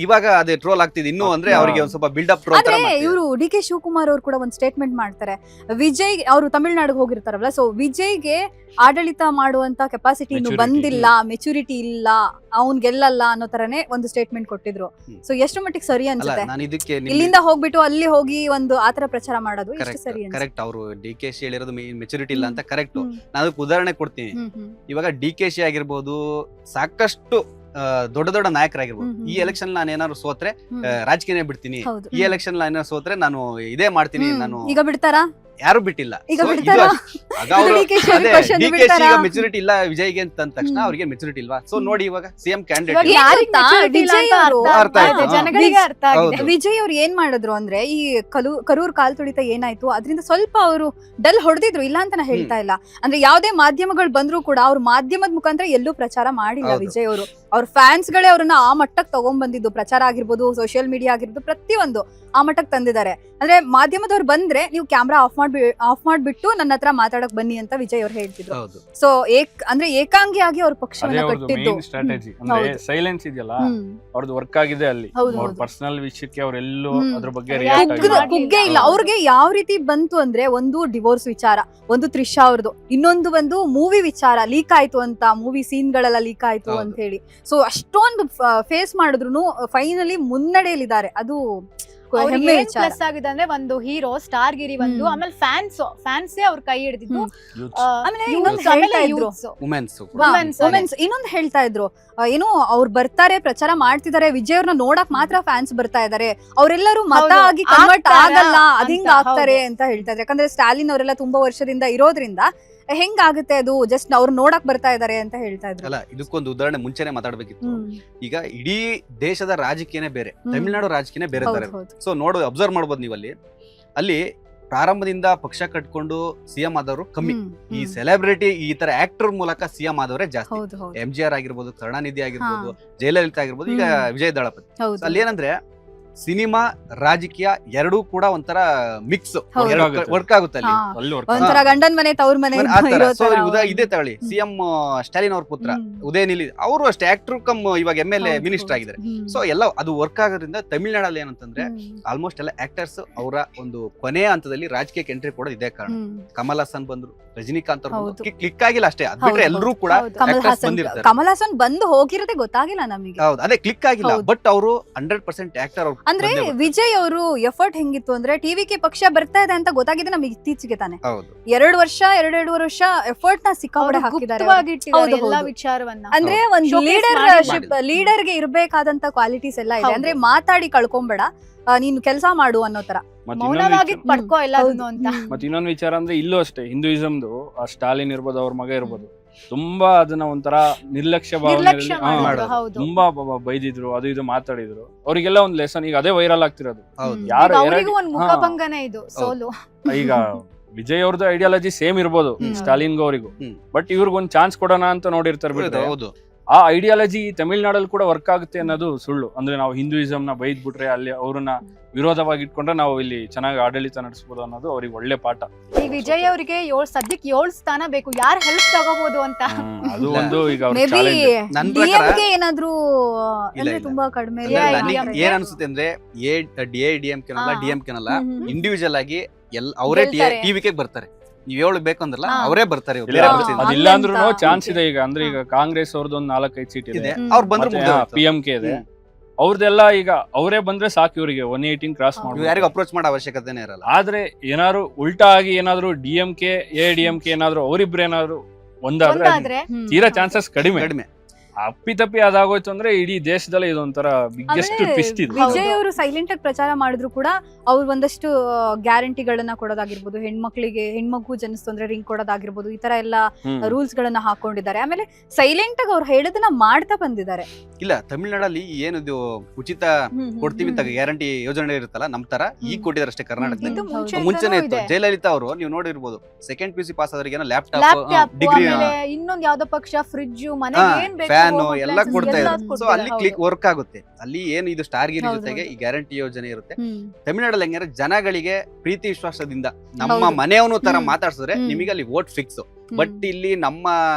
S3: ಇವಾಗ ಅದೇ ಟ್ರೋಲ್ ಆಗ್ತಿದೆ ಇನ್ನು, ಅಂದ್ರೆ ಅವರಿಗೆ ಒಂದ್ ಸ್ವಲ್ಪ ಬಿಲ್ಡ್ ಅಪ್ ಟ್ರೋಲ್.
S2: ಆದ್ರೆ ಇವರು DK ಶಿವಕುಮಾರ್ ಅವ್ರು ಕೂಡ ಒಂದ್ ಸ್ಟೇಟ್ಮೆಂಟ್ ಮಾಡ್ತಾರೆ. ವಿಜಯ್ ಅವರು ತಮಿಳ್ನಾಡಿಗೆ ಹೋಗಿರ್ತಾರಲ್ಲ, ಸೊ ವಿಜಯ್ಗೆ ಆಡಳಿತ ಮಾಡುವಂತ ಕೆಪಾಸಿಟಿ ಇನ್ನು ಬಂದಿಲ್ಲ, ಮೆಚುರಿಟಿ ಇಲ್ಲ, ಅವ್ನ್ ಗೆಲ್ಲಲ್ಲ ಅನ್ನೋ ತರನೇ ಒಂದು ಸ್ಟೇಟ್ಮೆಂಟ್ ಕೊಟ್ಟಿದ್ರು. ಸೊ ಎಷ್ಟು ಮಟ್ಟಿಗೆ ಸರಿ ಅನ್ಸುತ್ತೆ ಇಲ್ಲಿಂದ ಹೋಗ್ಬಿಟ್ಟು ಅಲ್ಲಿ ಹೋಗಿ ಒಂದು ಆತರ ಪ್ರಚಾರ ಮಾಡೋದು? ಎಷ್ಟು ಸರಿ ಅನ್ಸುತ್ತೆ?
S3: ಕರೆಕ್ಟ್. ಅವರು DKC ಹೇಳಿರೋದು ಮೆಚುರಿಟಿ ಇಲ್ಲ ಅಂತ ಕರೆಕ್ಟ್. ನಾನು ಅದಕ್ಕೆ ಉದಾಹರಣೆ ಕೊಡ್ತೀನಿ. ಇವಾಗ DKC ಆಗಿರ್ಬೋದು, ಸಾಕಷ್ಟು ದೊಡ್ಡ ದೊಡ್ಡ ನಾಯಕರಾಗಿರ್ಬೋದು, ಈ ಎಲೆಕ್ಷನ್ ನಾನು ಏನಾದ್ರು ಸೋತ್ರೆ ರಾಜಕೀಯ ಬಿಡ್ತೀನಿ, ಈ ಎಲೆಕ್ಷನ್ ಏನಾದ್ರು ಸೋತ್ರೆ ನಾನು ಇದೇ ಮಾಡ್ತೀನಿ, ನಾನು
S2: ಈಗ ಬಿಡ್ತಾರಾ?
S3: ಯಾರು ಬಿಟ್ಟಿಲ್ಲ.
S2: ಈಗ ಬಿಡ್ತಾರಾ?
S3: ಮೆಚುರಿಟಿ ಇಲ್ಲ ವಿಜಯ್ಗೆ ಅಂತ ಅಂದ ತಕ್ಷಣ ಅವ್ರಿಗೆ ಮೆಚುರಿಟಿ ಇಲ್ವಾ? ಸೊ ನೋಡಿ ಇವಾಗ CM ಕ್ಯಾಂಡಿಡೇಟ್
S2: ವಿಜಯ್ ಅವ್ರು ಏನ್ ಮಾಡಿದ್ರು ಅಂದ್ರೆ, ಈ ಕರೂರ್ ಕಾಲ್ ತುಳಿತ ಏನಾಯ್ತು ಅದರಿಂದ ಸ್ವಲ್ಪ ಅವರು ಡಲ್ ಹೊಡೆದಿದ್ರು, ಇಲ್ಲ ಅಂತ ನಾ ಹೇಳ್ತಾ ಇಲ್ಲ. ಅಂದ್ರೆ ಯಾವ್ದೇ ಮಾಧ್ಯಮಗಳು ಬಂದ್ರು ಕೂಡ ಅವ್ರ ಮಾಧ್ಯಮದ ಮುಖಾಂತರ ಎಲ್ಲೂ ಪ್ರಚಾರ ಮಾಡಿಲ್ಲ ವಿಜಯ್ ಅವರು. ಅವ್ರ ಫ್ಯಾನ್ಸ್ ಗಳೇ ಅವ್ರನ್ನ ಆ ಮಟ್ಟಕ್ಕೆ ತಗೊಂಡ್ ಬಂದಿದ್ದು, ಪ್ರಚಾರ ಆಗಿರ್ಬೋದು, ಸೋಷಿಯಲ್ ಮೀಡಿಯಾ ಆಗಿರ್ಬೋದು, ಪ್ರತಿಯೊಂದು ಆ ಮಟ್ಟಕ್ಕೆ ತಂದಿದ್ದಾರೆ. ಅಂದ್ರೆ ಮಾಧ್ಯಮದವ್ರು ಬಂದ್ರೆ ನೀವು ಕ್ಯಾಮ್ರಾ ಆಫ್ ಮಾಡ್ಬಿಟ್ಟು ನನ್ನ ಹತ್ರ ಮಾತಾಡಕ್ ಬನ್ನಿ ಅಂತ ವಿಜಯ್ ಅವ್ರು ಹೇಳ್ತಿದ್ರು. ಸೊ ಅಂದ್ರೆ ಏಕಾಂಗಿಯಾಗಿ ಅವ್ರ ಪಕ್ಷವನ್ನ ಕಟ್ಟಿದ್ದು
S4: ಸ್ಟ್ರಾಟಜಿ. ಅಂದ್ರೆ ಸೈಲೆನ್ಸ್ ಇದೆಯಲ್ಲ ಅವ್ರದ್ದು ವರ್ಕ್ ಆಗಿದೆ ಅಲ್ಲಿ. ಅವ್ರ ಪರ್ಸನಲ್ ವಿಷಯಕ್ಕೆ ಅವರೆಲ್ಲೂ ಅದ್ರ ಬಗ್ಗೆ
S2: ಕುಗ್ಗೆ ಇಲ್ಲ. ಅವ್ರಿಗೆ ಯಾವ ರೀತಿ ಬಂತು ಅಂದ್ರೆ, ಒಂದು ಡಿವೋರ್ಸ್ ವಿಚಾರ, ಒಂದು ತ್ರಿಷಾ ಅವ್ರದ್ದು, ಇನ್ನೊಂದು ಒಂದು ಮೂವಿ ವಿಚಾರ ಲೀಕ್ ಆಯ್ತು ಅಂತ, ಮೂವಿ ಸೀನ್ ಗಳೆಲ್ಲ ಲೀಕ್ ಆಯ್ತು ಅಂತ ಹೇಳಿ. ಸೊ ಅಷ್ಟೊಂದು ಫೇಸ್ ಮಾಡಿದ್ರು ಫೈನಲಿ ಮುನ್ನಡೆಯಲ್ಲಿದ್ದಾರೆ. ಅದು
S1: ಪ್ಲಸ್ ಆಗಿದೆ. ಅಂದ್ರೆ ಒಂದು ಹೀರೋ ಸ್ಟಾರ್ ಗಿರಿ ಒಂದು, ಆಮೇಲೆ ಫ್ಯಾನ್ಸೇ ಅವ್ರ ಕೈ ಹಿಡಿದಿದ್ದು.
S2: ಆಮೇಲೆ ಇನ್ನೊಂದು ಹೇಳ್ತಾ ಇದ್ರು, ಏನು ಅವ್ರು ಬರ್ತಾರೆ, ಪ್ರಚಾರ ಮಾಡ್ತಿದ್ದಾರೆ, ವಿಜಯ್ ಅವ್ರನ್ನ ನೋಡಕ್ ಮಾತ್ರ ಫ್ಯಾನ್ಸ್ ಬರ್ತಾ ಇದಾರೆ, ಅವರೆಲ್ಲರೂ ಮತ ಆಗಿ ಕನ್ವರ್ಟ್ ಆಗಲ್ಲ, ಅದ್ ಹಿಂಗ್ ಆಗ್ತಾರೆ ಅಂತ ಹೇಳ್ತಾ ಇದ್ರು. ಯಾಕಂದ್ರೆ ಸ್ಟಾಲಿನ್ ಅವರೆಲ್ಲ ತುಂಬಾ ವರ್ಷದಿಂದ ಇರೋದ್ರಿಂದ ಹೆಂಗಾಗುತ್ತೆ ಅದು, ಜಸ್ಟ್ ಅವ್ರು ನೋಡಕ್ ಬರ್ತಾ ಇದಾರೆ ಅಂತ ಹೇಳ್ತಾ ಇದ್ರು.
S3: ಅಲ್ಲ, ಇದಕ್ಕೊಂದು ಉದಾಹರಣೆ ಮುಂಚೆನೆ ಮಾತಾಡ್ಬೇಕಿತ್ತು. ಈಗ ಇಡೀ ದೇಶದ ರಾಜಕೀಯನೇ ಬೇರೆ, ತಮಿಳುನಾಡು ರಾಜಕೀಯನೇ ಬೇರೆ ತರ. ಸೊ ಅಬ್ಸರ್ವ್ ಮಾಡ್ಬೋದು ನೀವು, ಅಲ್ಲಿ ಪ್ರಾರಂಭದಿಂದ ಪಕ್ಷ ಕಟ್ಕೊಂಡು CM ಆದವರು ಕಮ್ಮಿ. ಈ ಸೆಲೆಬ್ರಿಟಿ ಈ ತರ ಆಕ್ಟರ್ ಮೂಲಕ CM ಆದವರೇ ಜಾಸ್ತಿ. MGR ಆಗಿರ್ಬೋದು, ಕರುಣಾನಿಧಿ ಆಗಿರ್ಬೋದು, ಜಯಲಲಿತಾ ಆಗಿರ್ಬೋದು, ಈಗ ವಿಜಯ್ ದಳಪತಿ. ಅಲ್ಲಿ ಏನಂದ್ರೆ ಸಿನಿಮಾ ರಾಜಕೀಯ ಎರಡೂ ಕೂಡ ಒಂಥರ ಮಿಕ್ಸ್
S2: ಹೌದು.
S3: ವರ್ಕ್ ಆಗುತ್ತೆ ಅಲ್ಲಿ.
S2: ಹಾ.
S4: ಅಲ್ಲಿ work
S2: ಒಂಥರ ಗಂಡನ್ ಮನೆ ತವ್ರ ಮನೆ ಇರೋ
S3: ಸೊ
S2: ತರ.
S3: ಇದೇ ತಗೊಳ್ಳಿ, ಸಿಎಂ ಸ್ಟಾಲಿನ್ ಅವ್ರ ಪುತ್ರ ಉದಯನಿಧಿ ಅವರು ಅಷ್ಟೇ ಆಕ್ಟರ್ ಕಮ್ ಇವಾಗ MLA ಮಿನಿಸ್ಟರ್ ಆಗಿದ್ದಾರೆ. ಸೊ ಎಲ್ಲ ಅದು ವರ್ಕ್ ಆಗೋದ್ರಿಂದ ತಮಿಳ್ನಾಡಲ್ಲಿ ಏನಂತಂದ್ರೆ ಆಲ್ಮೋಸ್ಟ್ ಎಲ್ಲ ಆಕ್ಟರ್ಸ್ ಅವರ ಒಂದು ಕೊನೆಯ ಹಂತದಲ್ಲಿ ರಾಜಕೀಯಕ್ಕೆ ಎಂಟ್ರಿ ಕೊಡೋದು ಇದೇ ಕಾರಣ. ಕಮಲ್ ಹಾಸನ್ ಬಂದ್ರು, ರಜನಿಕಾಂತ್ ಅವ್ರು
S2: ಹೌದು.
S3: ಕ್ಲಿಕ್ ಆಗಿಲ್ಲ ಅಷ್ಟೇ, ಅದ್ ಬಿಟ್ರೆ ಎಲ್ಲರೂ ಕೂಡ actors ಬಂದಿರ್ತಾರೆ.
S2: ಕಮಲ್ ಹಾಸನ್ ಬಂದು ಹೋಗಿರೋದೇ ಗೊತ್ತಾಗಿಲ್ಲ ನಮಗೆ.
S3: ಹೌದು, ಅದೇ ಕ್ಲಿಕ್ ಆಗಿಲ್ಲ.
S2: ಹೌದು.
S3: ಬಟ್ ಅವರು 100% ಆಕ್ಟರ್ ಅವ್ರು
S2: ಅಂದ್ರೆ ವಿಜಯ್ ಅವರು ಎಫರ್ಟ್ ಹೆಂಗಿತ್ತು ಅಂದ್ರೆ ಟಿವಿಗೆ ಪಕ್ಷ ಬರ್ತಾ ಇದೆ ಅಂತ ಗೊತ್ತಾಗಿದೆ ನಮಗೆ ಇತ್ತೀಚೆಗೆ ತಾನೆ.
S3: ಹೌದು
S2: 2 ವರ್ಷ ಎಫರ್ಟ್ ನ ಸಿಕ್ಕಾಪಟ್ಟೆ ಹಾಕಿದ್ದಾರೆ ಅವ್ರು. ಹೌದು,
S1: ಎಲ್ಲ
S2: ಹೌದು.
S1: ವಿಚಾರವನ್ನ
S2: ಅಂದ್ರೆ ಒಂದು
S1: Showcase
S2: ಲೀಡರ್ ಗೆ ಇರ್ಬೇಕಾದಂತ ಕ್ವಾಲಿಟೀಸ್ ಎಲ್ಲ ಇದೆ. ಅಂದ್ರೆ ಮಾತಾಡಿ ಕಳ್ಕೊಂಬೇಡ, ನೀನು ಕೆಲಸ ಮಾಡು ಅನ್ನೋ ತರ.
S1: ಮೌನವಾಗಿ ಪಡ್ಕೋ ಎಲ್ಲದನ್ನು ಅಂತ.
S4: ಮತ್ತೆ ಇನ್ನೊಂದು ವಿಚಾರ ಅಂದ್ರೆ ಇಲ್ಲೂ ಅಷ್ಟೇ, ಹಿಂದೂಯಿಸಮ್ದು ಆ ಸ್ಟಾಲಿನ್ ಇರ್ಬೋದು, ಅವ್ರ ಮಗ ಇರ್ಬೋದು, ತುಂಬಾ ಅದನ್ನ ಒಂಥರ ನಿರ್ಲಕ್ಷ್ಯ
S1: ನಿರ್ಲಕ್ಷ್ಯ
S4: ಭಾವನೆ
S1: ಮಾಡಿದ್ರು, ಹೌದು.
S4: ತುಂಬಾ ಬೈದಿದ್ರು, ಅದು ಇದು ಮಾತಾಡಿದ್ರು. ಅವರಿಗೆಲ್ಲ ಒಂದು ಲೆಸನ್ ಈಗ ಅದೇ ವೈರಲ್ ಆಗ್ತಿರೋದು.
S3: ಹೌದು.
S4: ಯಾರು
S1: ಅವರಿಗೂ ಒಂದು ಮುಖಭಂಗನೇ ಇದು ಸೋಲು.
S4: ಈಗ ವಿಜಯ್ ಅವ್ರದ್ದು ಐಡಿಯಾಲಜಿ ಸೇಮ್ ಇರ್ಬೋದು ಸ್ಟಾಲಿನ್ಗೂ ಅವರಿಗೂ, ಬಟ್ ಇವ್ರಿಗೊಂದು ಚಾನ್ಸ್ ಕೊಡೋಣ ಅಂತ ನೋಡಿರ್ತಾರೆ ಬಿಟ್ರೆ
S3: ಹೌದು.
S4: ಆ ಐಡಿಯಾಲಜಿ ತಮಿಳ್ನಾಡಲ್ಲಿ ಕೂಡ ವರ್ಕ್ ಆಗುತ್ತೆ ಅನ್ನೋದು ಸುಳ್ಳು. ಅಂದ್ರೆ ನಾವು ಹಿಂದೂಯಿಸಮ್ ನ ಬೈದ್ ಬಿಟ್ರೆ ಅಲ್ಲಿ ಅವ್ರನ್ನ ವಿರೋಧವಾಗಿ ಇಟ್ಕೊಂಡ್ರೆ ನಾವು ಇಲ್ಲಿ ಚೆನ್ನಾಗಿ ಆಡಳಿತ ನಡೆಸಬಹುದು ಅನ್ನೋದು ಅವ್ರಿಗೆ ಒಳ್ಳೆ ಪಾಠ.
S1: ಈ ವಿಜಯ್ ಅವರಿಗೆ ಸದ್ಯಕ್ಕೆ 7 ಸ್ಥಾನ ಬೇಕು, ಯಾರು ಹೆಲ್ಪ್ ತಗೋಬಹುದು ಅಂತ.
S4: ಅದು ಒಂದು ಈಗ ಅವ್ರ
S2: ಮೇ ಬಿ
S4: ಚಾಲೆಂಜ್.
S3: ನನ್ ಪ್ರಕಾರ
S2: ಡಿಎಂಗೆ ಏನಾದ್ರೂ ಅಂದ್ರೆ
S3: ಇಲ್ಲ.
S2: ತುಂಬಾ ಕಡಿಮೆ
S3: ಅಂದ್ರೆ
S1: Yeah,
S3: ನನಗೆ
S1: yeah.
S3: ಏನ್ ಅನ್ಸುತ್ತೆ ಅಂದ್ರೆ DIMK ನಲ್ಲ
S1: ಹಾ.
S3: DMK ನಲ್ಲ
S2: ಹ್ಮ್.
S3: ಇಂಡಿವಿಜುವಲ್ ಆಗಿ ಅವರೇ
S1: ಗೆಲ್ತಾರೆ.
S3: ಟಿವಿಗೆ ಬರ್ತಾರೆ. ನೀವ್ ಹೇಳು ಬೇಕಂದ್ರಲ್ಲ
S1: ಹಾ.
S3: ಅವರೇ ಬರ್ತಾರೆ ಇವ್ರು.
S4: ಇಲ್ಲ,
S3: ಬೇರೆ
S1: ಹಾ.
S3: ಅವ್ರ ಸೀನ್
S4: ಅದಿಲ್ಲ ಅಂದ್ರೂ
S2: ಅಲ್ಲಂತ.
S4: ಚಾನ್ಸ್ ಇದೆ ಈಗ. ಅಂದ್ರೆ ಈಗ ಕಾಂಗ್ರೆಸ್ ಅವ್ರದ್ದು ಒಂದು 4-5 ಸೀಟ್ ಇದೆ,
S3: ಇದೆ, ಅವ್ರು ಬಂದ್ರೆ
S2: ಮತ್ತೆ
S3: ಮುಗ್ದೋಯ್ತು.
S4: PMK ಇದೆ, ಅವ್ರದ್ದೆಲ್ಲ ಈಗ ಅವರೇ ಬಂದ್ರೆ ಸಾಕು ಇವರಿಗೆ 118 ಕ್ರಾಸ್
S1: ಹೌದು.
S3: ನೀವು
S4: ಮಾಡ್ಬೋದು.
S3: ಯಾರಿಗೂ ಅಪ್ರೋಚ್ ಮಾಡೋ ಅವಶ್ಯಕತೆನೇ ಇರಲ್ಲ.
S4: ಆದ್ರೆ ಏನಾದ್ರು ಉಲ್ಟಾ ಆಗಿ ಏನಾದ್ರು DMK AIDMK ಏನಾದ್ರು ಅವರಿಬ್ರು ಏನಾದ್ರು ಒಂದಾದ್ರೆ
S1: ಒಂದಾದ್ರೆ
S4: ತೀರಾ ಚಾನ್ಸಸ್ ಕಡಿಮೆ.
S3: ಕಡಿಮೆ.
S4: ಅಪ್ಪಿತಪ್ಪಿ ಅದಾಗೋಯ್ತು ಅಂದ್ರೆ ಇಡೀ ದೇಶದಲ್ಲಿ ಇದೊಂಥರ ಬಿಗ್ಗೆಸ್ಟ್
S2: ಅಂದ್ರೆ
S4: ಟ್ವಿಸ್ಟ್ ಇದು.
S2: ವಿಜಯ್ ಅವರು ಸೈಲೆಂಟ್ ಆಗಿ ಪ್ರಚಾರ ಮಾಡಿದ್ರು ಕೂಡ ಅವ್ರು ಒಂದಷ್ಟು ಗ್ಯಾರಂಟಿಗಳನ್ನ ಕೊಡೋದಾಗಿರ್ಬೋದು, ಹೆಣ್ಮಗು ಜನಿಸ್ತು ಅಂದ್ರೆ ರಿಂಗ್ ಕೊಡೋದಾಗಿರ್ಬೋದು, ಈ ತರ ಎಲ್ಲ
S4: ಹ್ಮ್.
S2: ರೂಲ್ಸ್ ಗಳನ್ನ ಹಾಕೊಂಡಿದ್ದಾರೆ. ಆಮೇಲೆ ಸೈಲೆಂಟ್ ಆಗಿ ಅವ್ರು ಹೇಳೋದನ್ನ ಮಾಡ್ತಾ ಬಂದಿದ್ದಾರೆ.
S3: ಇಲ್ಲ, ತಮಿಳ್ನಾಡಲ್ಲಿ ಏನಿದು ಉಚಿತ ಕೊಡ್ತೀವಿ ಅಂತ ಗ್ಯಾರಂಟಿ ಯೋಜನೆ ಇರುತ್ತಲ್ಲ, ನಮ್ ತರ ಈಗ ಕೊಟ್ಟಿದ್ದಾರೆ ಅಷ್ಟೇ ಕರ್ನಾಟಕದಲ್ಲಿ.
S1: ಇದು
S2: ಹೌದು.
S3: ಮುಂಚೆನೆ ಇತ್ತು.
S1: ಇದೆ.
S3: ಜಯಲಲಿತಾ ಅವರು ನೀವು ನೋಡಿರ್ಬೋದು, ಸೆಕೆಂಡ್ PUC ಪಾಸ್ ಆದವರಿಗೆ ಲ್ಯಾಪ್ಟಾಪ್,
S1: ಲ್ಯಾಪ್ಟಾಪ್,
S3: ಡಿಗ್ರಿ,
S1: ಆಮೇಲೆ ಇನ್ನೊಂದ್ ಯಾವ್ದೋ ಪಕ್ಷ ಫ್ರಿಡ್ಜ್, ಮನೆಗೆ ಏನ್ ಬೇಕು
S3: ಫ್ಯಾನ್
S1: home
S3: ಎಲ್ಲ
S1: appliances
S3: ಕೊಡ್ತಾ
S1: ಎಲ್ಲ
S3: ಇದ್ದಾರೆ. ಸೊ
S1: ಕೊಡ್ತಾರೆ,
S3: ಅಲ್ಲಿ
S1: ಹೌದು.
S3: ಕ್ಲಿಕ್ ವರ್ಕ್ ಆಗುತ್ತೆ. ಅಲ್ಲಿ ಏನು ಇದು ಸ್ಟಾರ್ಗಿರಿ
S2: ಹೌದು,
S3: ಜೊತೆಗೆ
S2: ಹೌದು.
S3: ಈ ಗ್ಯಾರಂಟಿ ಯೋಜನೆ ಇರುತ್ತೆ.
S2: ಹ್ಮ್.
S3: ತಮಿಳ್ನಾಡಲ್ಲಿ ಹೆಂಗಾರೆ ಜನಗಳಿಗೆ ಪ್ರೀತಿ ವಿಶ್ವಾಸದಿಂದ ನಮ್ಮ
S2: ಹೌದು.
S3: ಮನೆಯವನು ತರ
S2: ಹ್ಮ್.
S3: ಮಾತಾಡ್ಸಿದ್ರೆ
S2: ಹ್ಮ್.
S3: ನಿಮಗೆ ಅಲ್ಲಿ ವೋಟ್ ಫಿಕ್ಸ್. ಬಟ್ ಇಲ್ಲಿ ನಮ್ಮ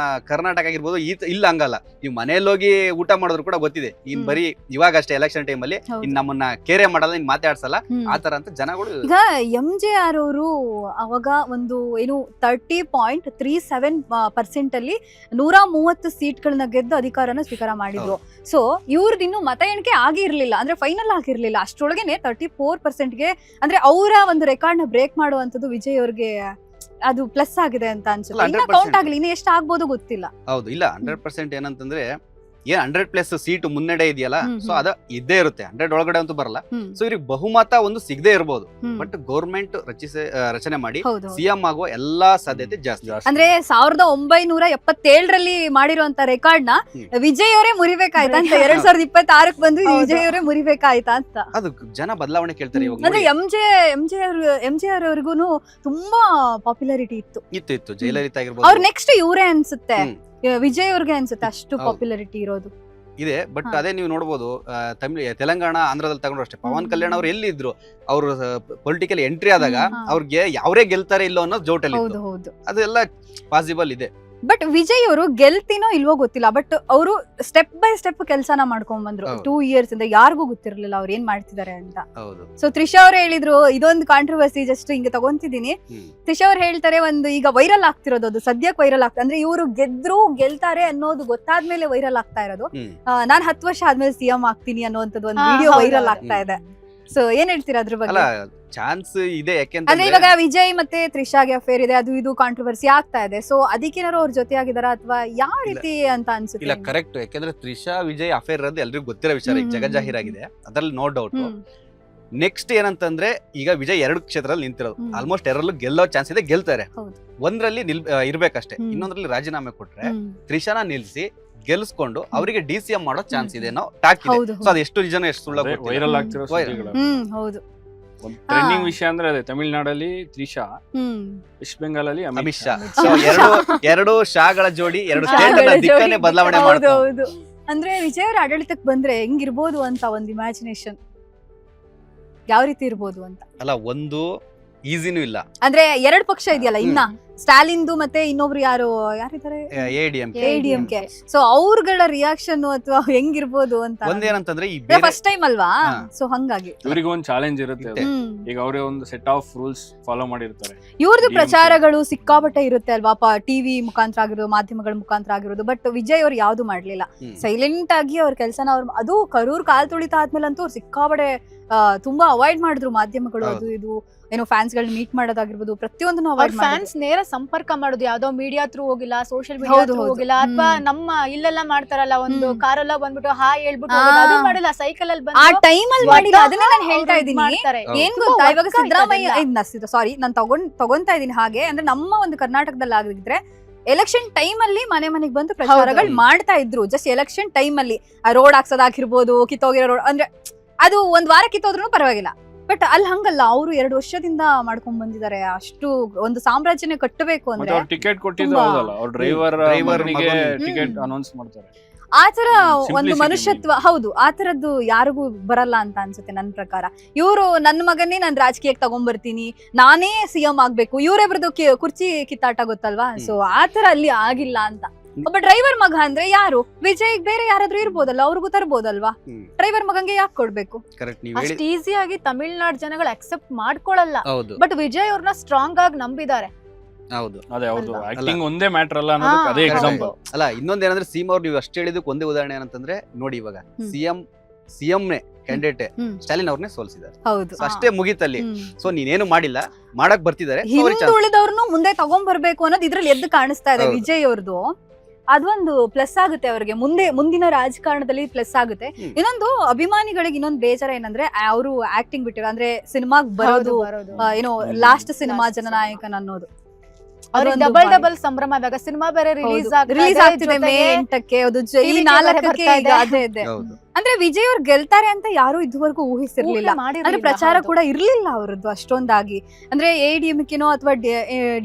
S3: ಕರ್ನಾಟಕ ಆಗಿರ್ಬೋದು ಇಲ್ಲ ಹಂಗಲ್ಲ. ನೀವು ಮನೆಯಲ್ಲಿ ಹೋಗಿ ಊಟ ಮಾಡಿದ್ರು ಕೂಡ ಗೊತ್ತಿದೆ, ಇನ್
S2: ಹ್ಮ್.
S3: ಬರೀ ಇವಾಗ ಅಷ್ಟೇ ಎಲೆಕ್ಷನ್ ಟೈಮ್ ಅಲ್ಲಿ
S2: ಹೌದು.
S3: ಇನ್ ನಮ್ಮನ್ನ ಕೇರೆ ಮಾಡಲ್ಲ, ಇನ್ ಮಾತಾಡ್ಸಲ್ಲ,
S2: ಹ್ಮ್.
S3: ಆತರ ಅಂತ ಜನಗಳು.
S2: ಈಗ MJR ಅವರು ಅವಾಗ ಒಂದು ಏನು 30.37% ಅಲ್ಲಿ 130 ಸೀಟ್ಗಳನ್ನ ಗೆದ್ದು ಅಧಿಕಾರನ ಸ್ವೀಕಾರ ಮಾಡಿದ್ರು. ಸೊ ಇವ್ರದ್ದು ಇನ್ನು ಮತ ಎಣಿಕೆ ಆಗಿರ್ಲಿಲ್ಲ, ಅಂದ್ರೆ ಫೈನಲ್ ಆಗಿರ್ಲಿಲ್ಲ. ಅಷ್ಟರೊಳಗೇನೆ 34%ಗೆ ಅಂದ್ರೆ ಅವರ ಒಂದು ರೆಕಾರ್ಡ್ ನ ಬ್ರೇಕ್ ಮಾಡುವಂತದ್ದು ವಿಜಯ್ ಅವ್ರಿಗೆ ಅದು ಪ್ಲಸ್ ಆಗಿದೆ ಅಂತ ಅನ್ಸುತ್ತೆ.
S3: ಅಲ್ಲ,
S2: ಇನ್ನ
S3: 100%
S2: ಕೌಂಟ್ ಆಗ್ಲಿ, ಇನ್ನು ಎಷ್ಟು ಆಗ್ಬೋದು ಗೊತ್ತಿಲ್ಲ.
S3: ಹೌದು, ಇಲ್ಲ 100% ಏನಂತಂದ್ರೆ ಏನ್ 100+ ಸೀಟ್ ಮುನ್ನಡೆ ಇದೆಯಲ್ಲ,
S2: ಹ್ಮ್,
S3: ಸೊ ಅದ ಇದ್ದೇ ಇರುತ್ತೆ. 100 ಒಳಗಡೆ ಅಂತೂ ಬರಲ್ಲ.
S2: ಹ್ಮ್.
S3: ಸೊ ಇವ್ರಿಗೆ ಬಹುಮತ ಒಂದು ಸಿಗದೆ ಇರ್ಬೋದು,
S2: ಹ್ಮ್.
S3: ಬಟ್ ಗೌರ್ಮೆಂಟ್ ರಚನೆ ಮಾಡಿ
S2: ಹೌದು, ಹೌದು.
S3: ಸಿಎಂ ಆಗುವ ಎಲ್ಲಾ ಸಾಧ್ಯತೆ ಜಾಸ್ತಿ.
S2: ಅಂದ್ರೆ 1977ರಲ್ಲಿ ಮಾಡಿರುವಂತ ರೆಕಾರ್ಡ್ ನ
S3: ಹ್ಮ್.
S2: ವಿಜಯ್ ಅವರೇ ಮುರಿಬೇಕಾಯ್ತಾ ಅಂತ 2026ಕ್ಕೆ ಬಂದು
S1: ಹೌದು.
S2: ವಿಜಯ್ ಅವರೇ ಮುರಿಬೇಕಾಯ್ತಾ ಅಂತ.
S3: ಅದು ಜನ ಬದಲಾವಣೆ ಕೇಳ್ತಾರೆ ಇವಾಗ.
S2: ಅಂದ್ರೆ
S3: ನೋಡಿ,
S2: MJR ಅವ್ರಿಗೂ ತುಂಬಾ ಪಾಪ್ಯುಲಾರಿಟಿ ಇತ್ತು.
S3: ಇತ್ತು ಜಯಲಲಿತಾ
S2: ಅವ್ರ
S3: ಆಗಿರ್ಬೋದು,
S2: ನೆಕ್ಸ್ಟ್ ಇವರೇ ಅನ್ಸುತ್ತೆ,
S3: ಹ್ಮ್.
S2: ವಿಜಯ್ ಅವ್ರಿಗೆ ಅನ್ಸುತ್ತೆ ಅಷ್ಟು
S3: ಹೌದು.
S2: ಪಾಪ್ಯುಲಾರಿಟಿ ಇರೋದು.
S3: ಇದೆ. ಬಟ್
S2: ಹಾ.
S3: ಅದೇ ನೀವು ನೋಡ್ಬೋದು, ತೆಲಂಗಾಣ ಆಂಧ್ರದಲ್ಲಿ ತಗೊಂಡ್ರು ಅಷ್ಟೇ. ಪವನ್
S2: ಹ್ಮ್.
S3: ಕಲ್ಯಾಣ್ ಅವ್ರು ಎಲ್ಲಿದ್ರು, ಅವರು ಪೊಲಿಟಿಕಲ್ ಎಂಟ್ರಿ ಆದಾಗ
S2: ಹ್ಮ್, ಹಾ.
S3: ಅವ್ರಿಗೆ ಅವರೇ ಗೆಲ್ತಾರೆ ಇಲ್ಲೋ ಅನ್ನೋ ಜೋಟಲ್ಲಿ
S2: ಹೌದು, ಹೌದು.
S3: ಅದೆಲ್ಲ ಪಾಸಿಬಲ್ ಇದೆ.
S2: ಬಟ್ ವಿಜಯ್ ಅವರು ಗೆಲ್ತಿನೋ ಇಲ್ವೋ ಗೊತ್ತಿಲ್ಲ, ಬಟ್ ಅವರು ಸ್ಟೆಪ್ ಬೈ ಸ್ಟೆಪ್ ಕೆಲಸನ ಮಾಡ್ಕೊಂಡ್ ಬಂದ್ರು.
S3: ಹೌದು.
S2: 2 ಇಯರ್ಸ್ ಇಂದ ಯಾರಿಗೂ ಗೊತ್ತಿರ್ಲಿಲ್ಲ ಅವ್ರು ಏನ್ ಮಾಡ್ತಿದ್ದಾರೆ ಅಂತ.
S3: ಹೌದು.
S2: ಸೊ ತ್ರಿಷಾ ಅವ್ರು ಹೇಳಿದ್ರು, ಇದೊಂದು ಕಾಂಟ್ರವರ್ಸಿ ಜಸ್ಟ್ ಹಿಂಗೆ ತಗೊಂತಿದ್ದೀನಿ.
S3: ಹ್ಮ್.
S2: ತ್ರಿಷಾ ಅವ್ರು ಹೇಳ್ತಾರೆ, ಒಂದು ಈಗ ವೈರಲ್ ಆಗ್ತಿರೋದು, ಅದು ಸದ್ಯಕ್ಕೆ ವೈರಲ್ ಆಗ್ತಾ ಅಂದ್ರೆ ಇವರು ಗೆಲ್ತಾರೆ ಅನ್ನೋದು ಗೊತ್ತಾದ್ಮೇಲೆ ವೈರಲ್ ಆಗ್ತಾ ಇರೋದು.
S3: ಹ್ಮ್.
S2: ನಾನ್ 10 ವರ್ಷ ಆದ್ಮೇಲೆ CM ಆಗ್ತೀನಿ ಅನ್ನೋಂಥದ್ದು ಒಂದು
S1: ಹಾ,
S2: ವಿಡಿಯೋ
S1: ಹೌದು,
S2: ವೈರಲ್
S1: ಹೌದು.
S2: ಆಗ್ತಾ ಇದೆ. ಸೊ ಏನ್ ಹೇಳ್ತೀರಾ ಅದ್ರ
S3: ಅಲ್ಲ,
S2: ಬಗ್ಗೆ?
S3: ಚಾನ್ಸ್ ಇದೆ.
S2: ಅಂದ್ರೆ
S3: ಯಾಕೆಂತಂದ್ರೆ
S2: ಇವಾಗ ವಿಜಯ್ ಮತ್ತೆ ತ್ರಿಷಾಗೆ ಅಫೇರ್ ಇದೆ, ಅದು ಇದು ಕಾಂಟ್ರವರ್ಸಿ ಆಗ್ತಾ ಇದೆ. ಸೊ ಅದಕ್ಕೇನಾರು ಅವ್ರ ಜೊತೆ ಆಗಿದಾರ ಅಥವಾ ಯಾವ ರೀತಿ ಅಂತ ಅನ್ಸುತ್ತೆ?
S3: ಇಲ್ಲ, ಕರೆಕ್ಟ್. ಯಾಕೆಂದ್ರೆ ತ್ರಿಷಾ ವಿಜಯ್ ಅಫೇರ್ ಇರೋದು ಎಲ್ರಿಗೂ ಗೊತ್ತಿರೋ ವಿಚಾರ, ಈಗ
S2: ಹ್ಮ್,
S3: ಜಗಜಾಹೀರಾಗಿದೆ, ಅದ್ರಲ್ಲಿ ನೋ ಡೌಟ್.
S2: ಹ್ಮ್.
S3: ನೆಕ್ಸ್ಟ್ ಏನಂತಂದ್ರೆ ಈಗ ವಿಜಯ್ 2 ಕ್ಷೇತ್ರದಲ್ಲಿ ನಿಂತಿರೋದು.
S2: ಹ್ಮ್.
S3: ಆಲ್ಮೋಸ್ಟ್ 2ರಲ್ಲೂ ಗೆಲ್ಲೋ ಚಾನ್ಸ್ ಇದೆ, ಗೆಲ್ತಾರೆ.
S2: ಹೌದು.
S3: ಒಂದ್ರಲ್ಲಿ ಇರ್ಬೇಕಷ್ಟೇ.
S2: ಹ್ಮ್.
S3: ಇನ್ನೊಂದ್ರಲ್ಲಿ ರಾಜೀನಾಮೆ ಕೊಟ್ರೆ
S2: ಹ್ಮ್.
S3: ತ್ರಿಷಾನ ನಿಲ್ಸಿ ಗೆಲ್ಸ್ಕೊಂಡು ಅವರಿಗೆ DCM ಮಾಡೋ ಚಾನ್ಸ್ ಇದೆ ಅನ್ನೋ ಟಾಕ್ ಇದೆ.
S2: ಹೌದು,
S3: ಸೊ ಅದು ಎಷ್ಟು ನಿಜನೋ ಎಷ್ಟು ಸುಳ್ಳ ಗೊತ್ತಿಲ್ಲ.
S4: ವೈರಲ್ ಆಗ್ತಿರೋ
S3: Viral.
S4: ಸುದ್ದಿಗಳು.
S2: ಹೌದು.
S4: ಒಂದು ಟ್ರೆಂಡಿಂಗ್ ವಿಷಯ ಅಂದ್ರೆ ಅದೇ ತಮಿಳ್ನಾಡಲ್ಲಿ ತ್ರಿಷಾ, ವೆಸ್ಟ್ ಬೆಂಗಾಲ್ ಅಲ್ಲಿ
S3: ಅಮಿತ್ ಶಾ.
S2: ಅಮಿತ್
S3: ಸೊ
S2: ಶಾ.
S3: ಎರಡು ಶಾಗಳ ಜೋಡಿ, 2
S2: ಶಾಗಳ
S3: ಸ್ಟೇಟ್ ದಿಕ್ಕನ್ನೇ
S2: ಜೋಡಿ.
S3: ಬದಲಾವಣೆ
S2: ಹೌದು,
S3: ಮಾಡ್ತಾರೆ.
S2: ಹೌದು. ಅಂದ್ರೆ ವಿಜಯ್ ಅವ್ರ ಆಡಳಿತಕ್ಕೆ ಬಂದ್ರೆ ಹೆಂಗಿರ್ಬೋದು ಅಂತ ಒಂದು ಇಮ್ಯಾಜಿನೇಷನ್. ಯಾವ ರೀತಿ ಇರ್ಬೋದು ಅಂತ.
S3: ಅಲ್ಲ, ಒಂದು ಈಸಿನೂ ಇಲ್ಲ.
S2: ಅಂದ್ರೆ ಎರಡ್ ಪಕ್ಷ ಇದೆಯಲ್ಲ ಇನ್ನ, ಸ್ಟಾಲಿನ್ದು ಮತ್ತೆ ಇನ್ನೊಬ್ರು ಯಾರಿದ್ದಾರೆ ADMK. ಸೊ ಅವ್ರಗಳ ರಿಯಾಕ್ಷನ್ ಅಥವಾ ಹೆಂಗಿರ್ಬೋದು ಅಂತ.
S3: ಒಂದೇನಂತಂದ್ರೆ ಈ
S2: ಫಸ್ಟ್ ಟೈಮ್ ಅಲ್ವಾ, ಸೊ ಹಂಗಾಗಿ
S4: ಇವರಿಗೆ ಒಂದು ಚಾಲೆಂಜ್ ಇರುತ್ತೆ. ಈಗ ಅವರೇ ಒಂದು ಸೆಟ್ ಆಫ್ ರೂಲ್ಸ್ ಫಾಲೋ ಮಾಡಿರ್ತಾರೆ.
S2: ಇವ್ರದ್ದು ಪ್ರಚಾರಗಳು ಸಿಕ್ಕಾಪಟ್ಟೆ ಇರುತ್ತೆ ಅಲ್ವಾ, ಟಿವಿ ಮುಖಾಂತರ ಆಗಿರೋದು, ಮಾಧ್ಯಮಗಳ ಮುಖಾಂತರ ಆಗಿರೋದು. ಬಟ್ ವಿಜಯ್ ಅವ್ರು ಯಾವ್ದು ಮಾಡ್ಲಿಲ್ಲ, ಸೈಲೆಂಟ್ ಆಗಿ ಅವ್ರ ಕೆಲಸನ ಅವ್ರು, ಅದು ಕರೂರ್ ಕಾಲ್ ತುಳಿತ ಆದ್ಮೇಲಂತೂ ಅವ್ರು ಸಿಕ್ಕಾಪಟ್ಟೆ ತುಂಬಾ ಅವಾಯ್ಡ್ ಮಾಡಿದ್ರು ಮಾಧ್ಯಮಗಳು. ಅದು ಇದು ಏನೋ ಫ್ಯಾನ್ಸ್ ಗಳನ್ನ ಮೀಟ್ ಮಾಡೋದಾಗಿರ್ಬೋದು, ಪ್ರತಿಯೊಂದನ್ನು ಅವಾಯ್ಡ್ ಮಾಡಿ.
S1: ಫ್ಯಾನ್ಸ್ ನೇರ ಸಂಪರ್ಕ ಮಾಡೋದು, ಯಾವ್ದೋ ಮೀಡಿಯಾ ಥ್ರೂ ಹೋಗಿಲ್ಲ, ಸೋಶಿಯಲ್ ಮೀಡಿಯಾ ಥ್ರೂ ಹೋಗಿಲ್ಲ, ಅಥವಾ ನಮ್ಮ ಇಲ್ಲೆಲ್ಲ ಮಾಡ್ತಾರಲ್ಲ ಒಂದು ಕಾರೆಲ್ಲ ಬಂದ್ಬಿಟ್ಟು ಹಾಯ್ ಹೇಳ್ಬಿಟ್ಟು ಅದು ಮಾಡಿಲ್ಲ, ಸೈಕಲ್ ಅಲ್ಲಿ
S2: ಆ ಟೈಮ್ ಅಲ್ಲಿ ಮಾಡಿಲ್ಲ. ಅದನ್ನ ನಾನು ಹೇಳ್ತಾ ಇದೀನಿ. ಏನ್ ಗೊತ್ತಾ, ಇವಾಗ ಸಿದ್ದರಾಮಯ್ಯ ಸಾರಿ ನಾನು ತಗೊಂತಾ ಇದೀನಿ ಹಾಗೆ, ಅಂದ್ರೆ ನಮ್ಮ ಒಂದು ಕರ್ನಾಟಕದಲ್ಲಿ ಆಗಿದ್ರೆ ಎಲೆಕ್ಷನ್ ಟೈಮ್ ಅಲ್ಲಿ ಮನೆಗೆ ಬಂದು ಪ್ರಚಾರಗಳು ಮಾಡ್ತಾ ಇದ್ರು. ಜಸ್ಟ್ ಎಲೆಕ್ಷನ್ ಟೈಮ್ ಅಲ್ಲಿ ಆ ರೋಡ್ ಹಾಕ್ಸೋದಾಗಿರ್ಬೋದು, ಕಿತ್ತೋಗಿರೋ ರೋಡ್, ಅಂದ್ರೆ ಅದು ಒಂದ್ ವಾರ ಕಿತ್ತೋದ್ರೂ ಪರವಾಗಿಲ್ಲ. ಬಟ್ ಅಲ್ಲಿ ಹಂಗಲ್ಲ, ಅವರು 2 ವರ್ಷದಿಂದ ಮಾಡ್ಕೊಂಡ್ ಬಂದಿದ್ದಾರೆ. ಅಷ್ಟು ಒಂದು ಸಾಮ್ರಾಜ್ಯನೇ ಕಟ್ಟಬೇಕು ಅಂದ್ರೆ
S4: ಟಿಕೆಟ್ ಕೊಟ್ಟಿದ್ದು ಹೌದಲ್ಲ, ಅವ್ರ ಡ್ರೈವರ್ ಟಿಕೆಟ್ ಅನೌನ್ಸ್ ಮಾಡ್ತಾರೆ.
S2: ಆತರ ಒಂದು ಮನುಷ್ಯತ್ವ, ಹೌದು, ಆತರದ್ದು ಯಾರಿಗೂ ಬರಲ್ಲ ಅಂತ ಅನ್ಸುತ್ತೆ ನನ್ನ ಪ್ರಕಾರ. ಇವರು ನನ್ನ ಮಗನ್ನೇ ನಾನು ರಾಜಕೀಯಕ್ಕೆ ತಗೊಂಡ್ಬರ್ತೀನಿ, ನಾನೇ CM ಆಗ್ಬೇಕು, ಇವರಿಬ್ರದ್ದು ಕುರ್ಚಿ ಕಿತ್ತಾಟ ಗೊತ್ತಲ್ವಾ. ಸೊ ಆತರ ಅಲ್ಲಿ ಆಗಿಲ್ಲ ಅಂತ. ಒಬ್ಬ ಡ್ರೈವರ್ ಮಗ ಅಂದ್ರೆ ಯಾರು, ವಿಜಯ್ ಬೇರೆ ಯಾರಾದ್ರೂ ಇರ್ಬೋದಲ್ಲ, ಅವ್ರಿಗೂ ತರ್ಬೋದಲ್ವಾ. ಡ್ರೈವರ್ ಮಗಂಗೆ ಯಾಕೆ ಕೊಡ್ಬೇಕು?
S1: ಅಷ್ಟು ಈಸಿಯಾಗಿ ತಮಿಳ್ನಾಡು ಜನಗಳು ಅಕ್ಸೆಪ್ಟ್ ಮಾಡ್ಕೊಳಲ್ಲ. ಬಟ್ ವಿಜಯ್ ಅವ್ರನ್ನ ಸ್ಟ್ರಾಂಗ್ ಆಗಿ ನಂಬಿದ್ದಾರೆ.
S4: ಅದೇ ಅವ್ರದ್ದು ಆಕ್ಟಿಂಗ್ ಒಂದೇ ಮ್ಯಾಟರ್ ಅಲ್ಲ ಅನ್ನೋದಕ್ಕೆ ಅದೇ ಎಕ್ಸಾಂಪಲ್.
S3: ಅಲ್ಲ, ಇನ್ನೊಂದೇನಂದ್ರೆ ಸಿಎಂ ಅವ್ರು ನೀವು ಅಷ್ಟೇ ಹೇಳಿದಕ್ಕೆ ಒಂದೇ ಉದಾಹರಣೆ ಏನಂತಂದ್ರೆ ನೋಡಿ, ಇವಾಗ ಸಿಎಂನೇ ಕ್ಯಾಂಡಿಡೇಟ್ ಸ್ಟಾಲಿನ್ ಅವ್ರನ್ನೇ ಸೋಲ್ಸಿದ್ದಾರೆ. ಅಷ್ಟೇ ಮುಗಿತಲ್ಲಿ. ಸೊ ನೀನೇನು ಮಾಡಿಲ್ಲ, ಮಾಡಕ್ ಬರ್ತಿದ್ದಾರೆ.
S2: ಹಿಂದುಳಿದವ್ರನ್ನು ಮುಂದೆ ತಗೊಂಡ್ಬರ್ಬೇಕು ಅನ್ನೋದು ಇದ್ರಲ್ಲಿ ಎದ್ದು ಕಾಣಿಸ್ತಾ ಇದೆ ವಿಜಯ್ ಅವ್ರದ್ದು. ಅದೊಂದು ಪ್ಲಸ್ ಆಗುತ್ತೆ ಅವ್ರಿಗೆ, ಮುಂದಿನ ರಾಜಕಾರಣದಲ್ಲಿ ಪ್ಲಸ್ ಆಗುತ್ತೆ. ಇನ್ನೊಂದು ಅಭಿಮಾನಿಗಳಿಗೆ ಇನ್ನೊಂದು ಬೇಜಾರ ಏನಂದ್ರೆ, ಅವರು ಆಕ್ಟಿಂಗ್ ಬಿಟ್ಟಿರೋ ಅಂದ್ರೆ ಸಿನಿಮಾಗ್ ಬರೋದು ಏನೋ ಲಾಸ್ಟ್ ಸಿನಿಮಾ ಜನನಾಯಕನ್ ಅನ್ನೋದು,
S1: ಡಬಲ್ ಸಂಭ್ರಮದಾಗ ಸಿನಿಮಾ ಬೇರೆ ರಿಲೀಸ್
S2: ಆಗ್ತಿದೆ May 8ಕ್ಕೆ, ಅದು ಈ 4ಕ್ಕೆ. ಅಂದ್ರೆ ವಿಜಯ್ ಅವ್ರು ಗೆಲ್ತಾರೆ ಅಂತ ಯಾರು ಇದುವರೆಗೂ ಊಹಿಸಿರ್ಲಿಲ್ಲ. ಅಂದ್ರೆ ಪ್ರಚಾರ ಕೂಡ ಇರ್ಲಿಲ್ಲ ಅವರದ್ದು ಅಷ್ಟೊಂದಾಗಿ. ಅಂದ್ರೆ ADMKನೋ ಅಥವಾ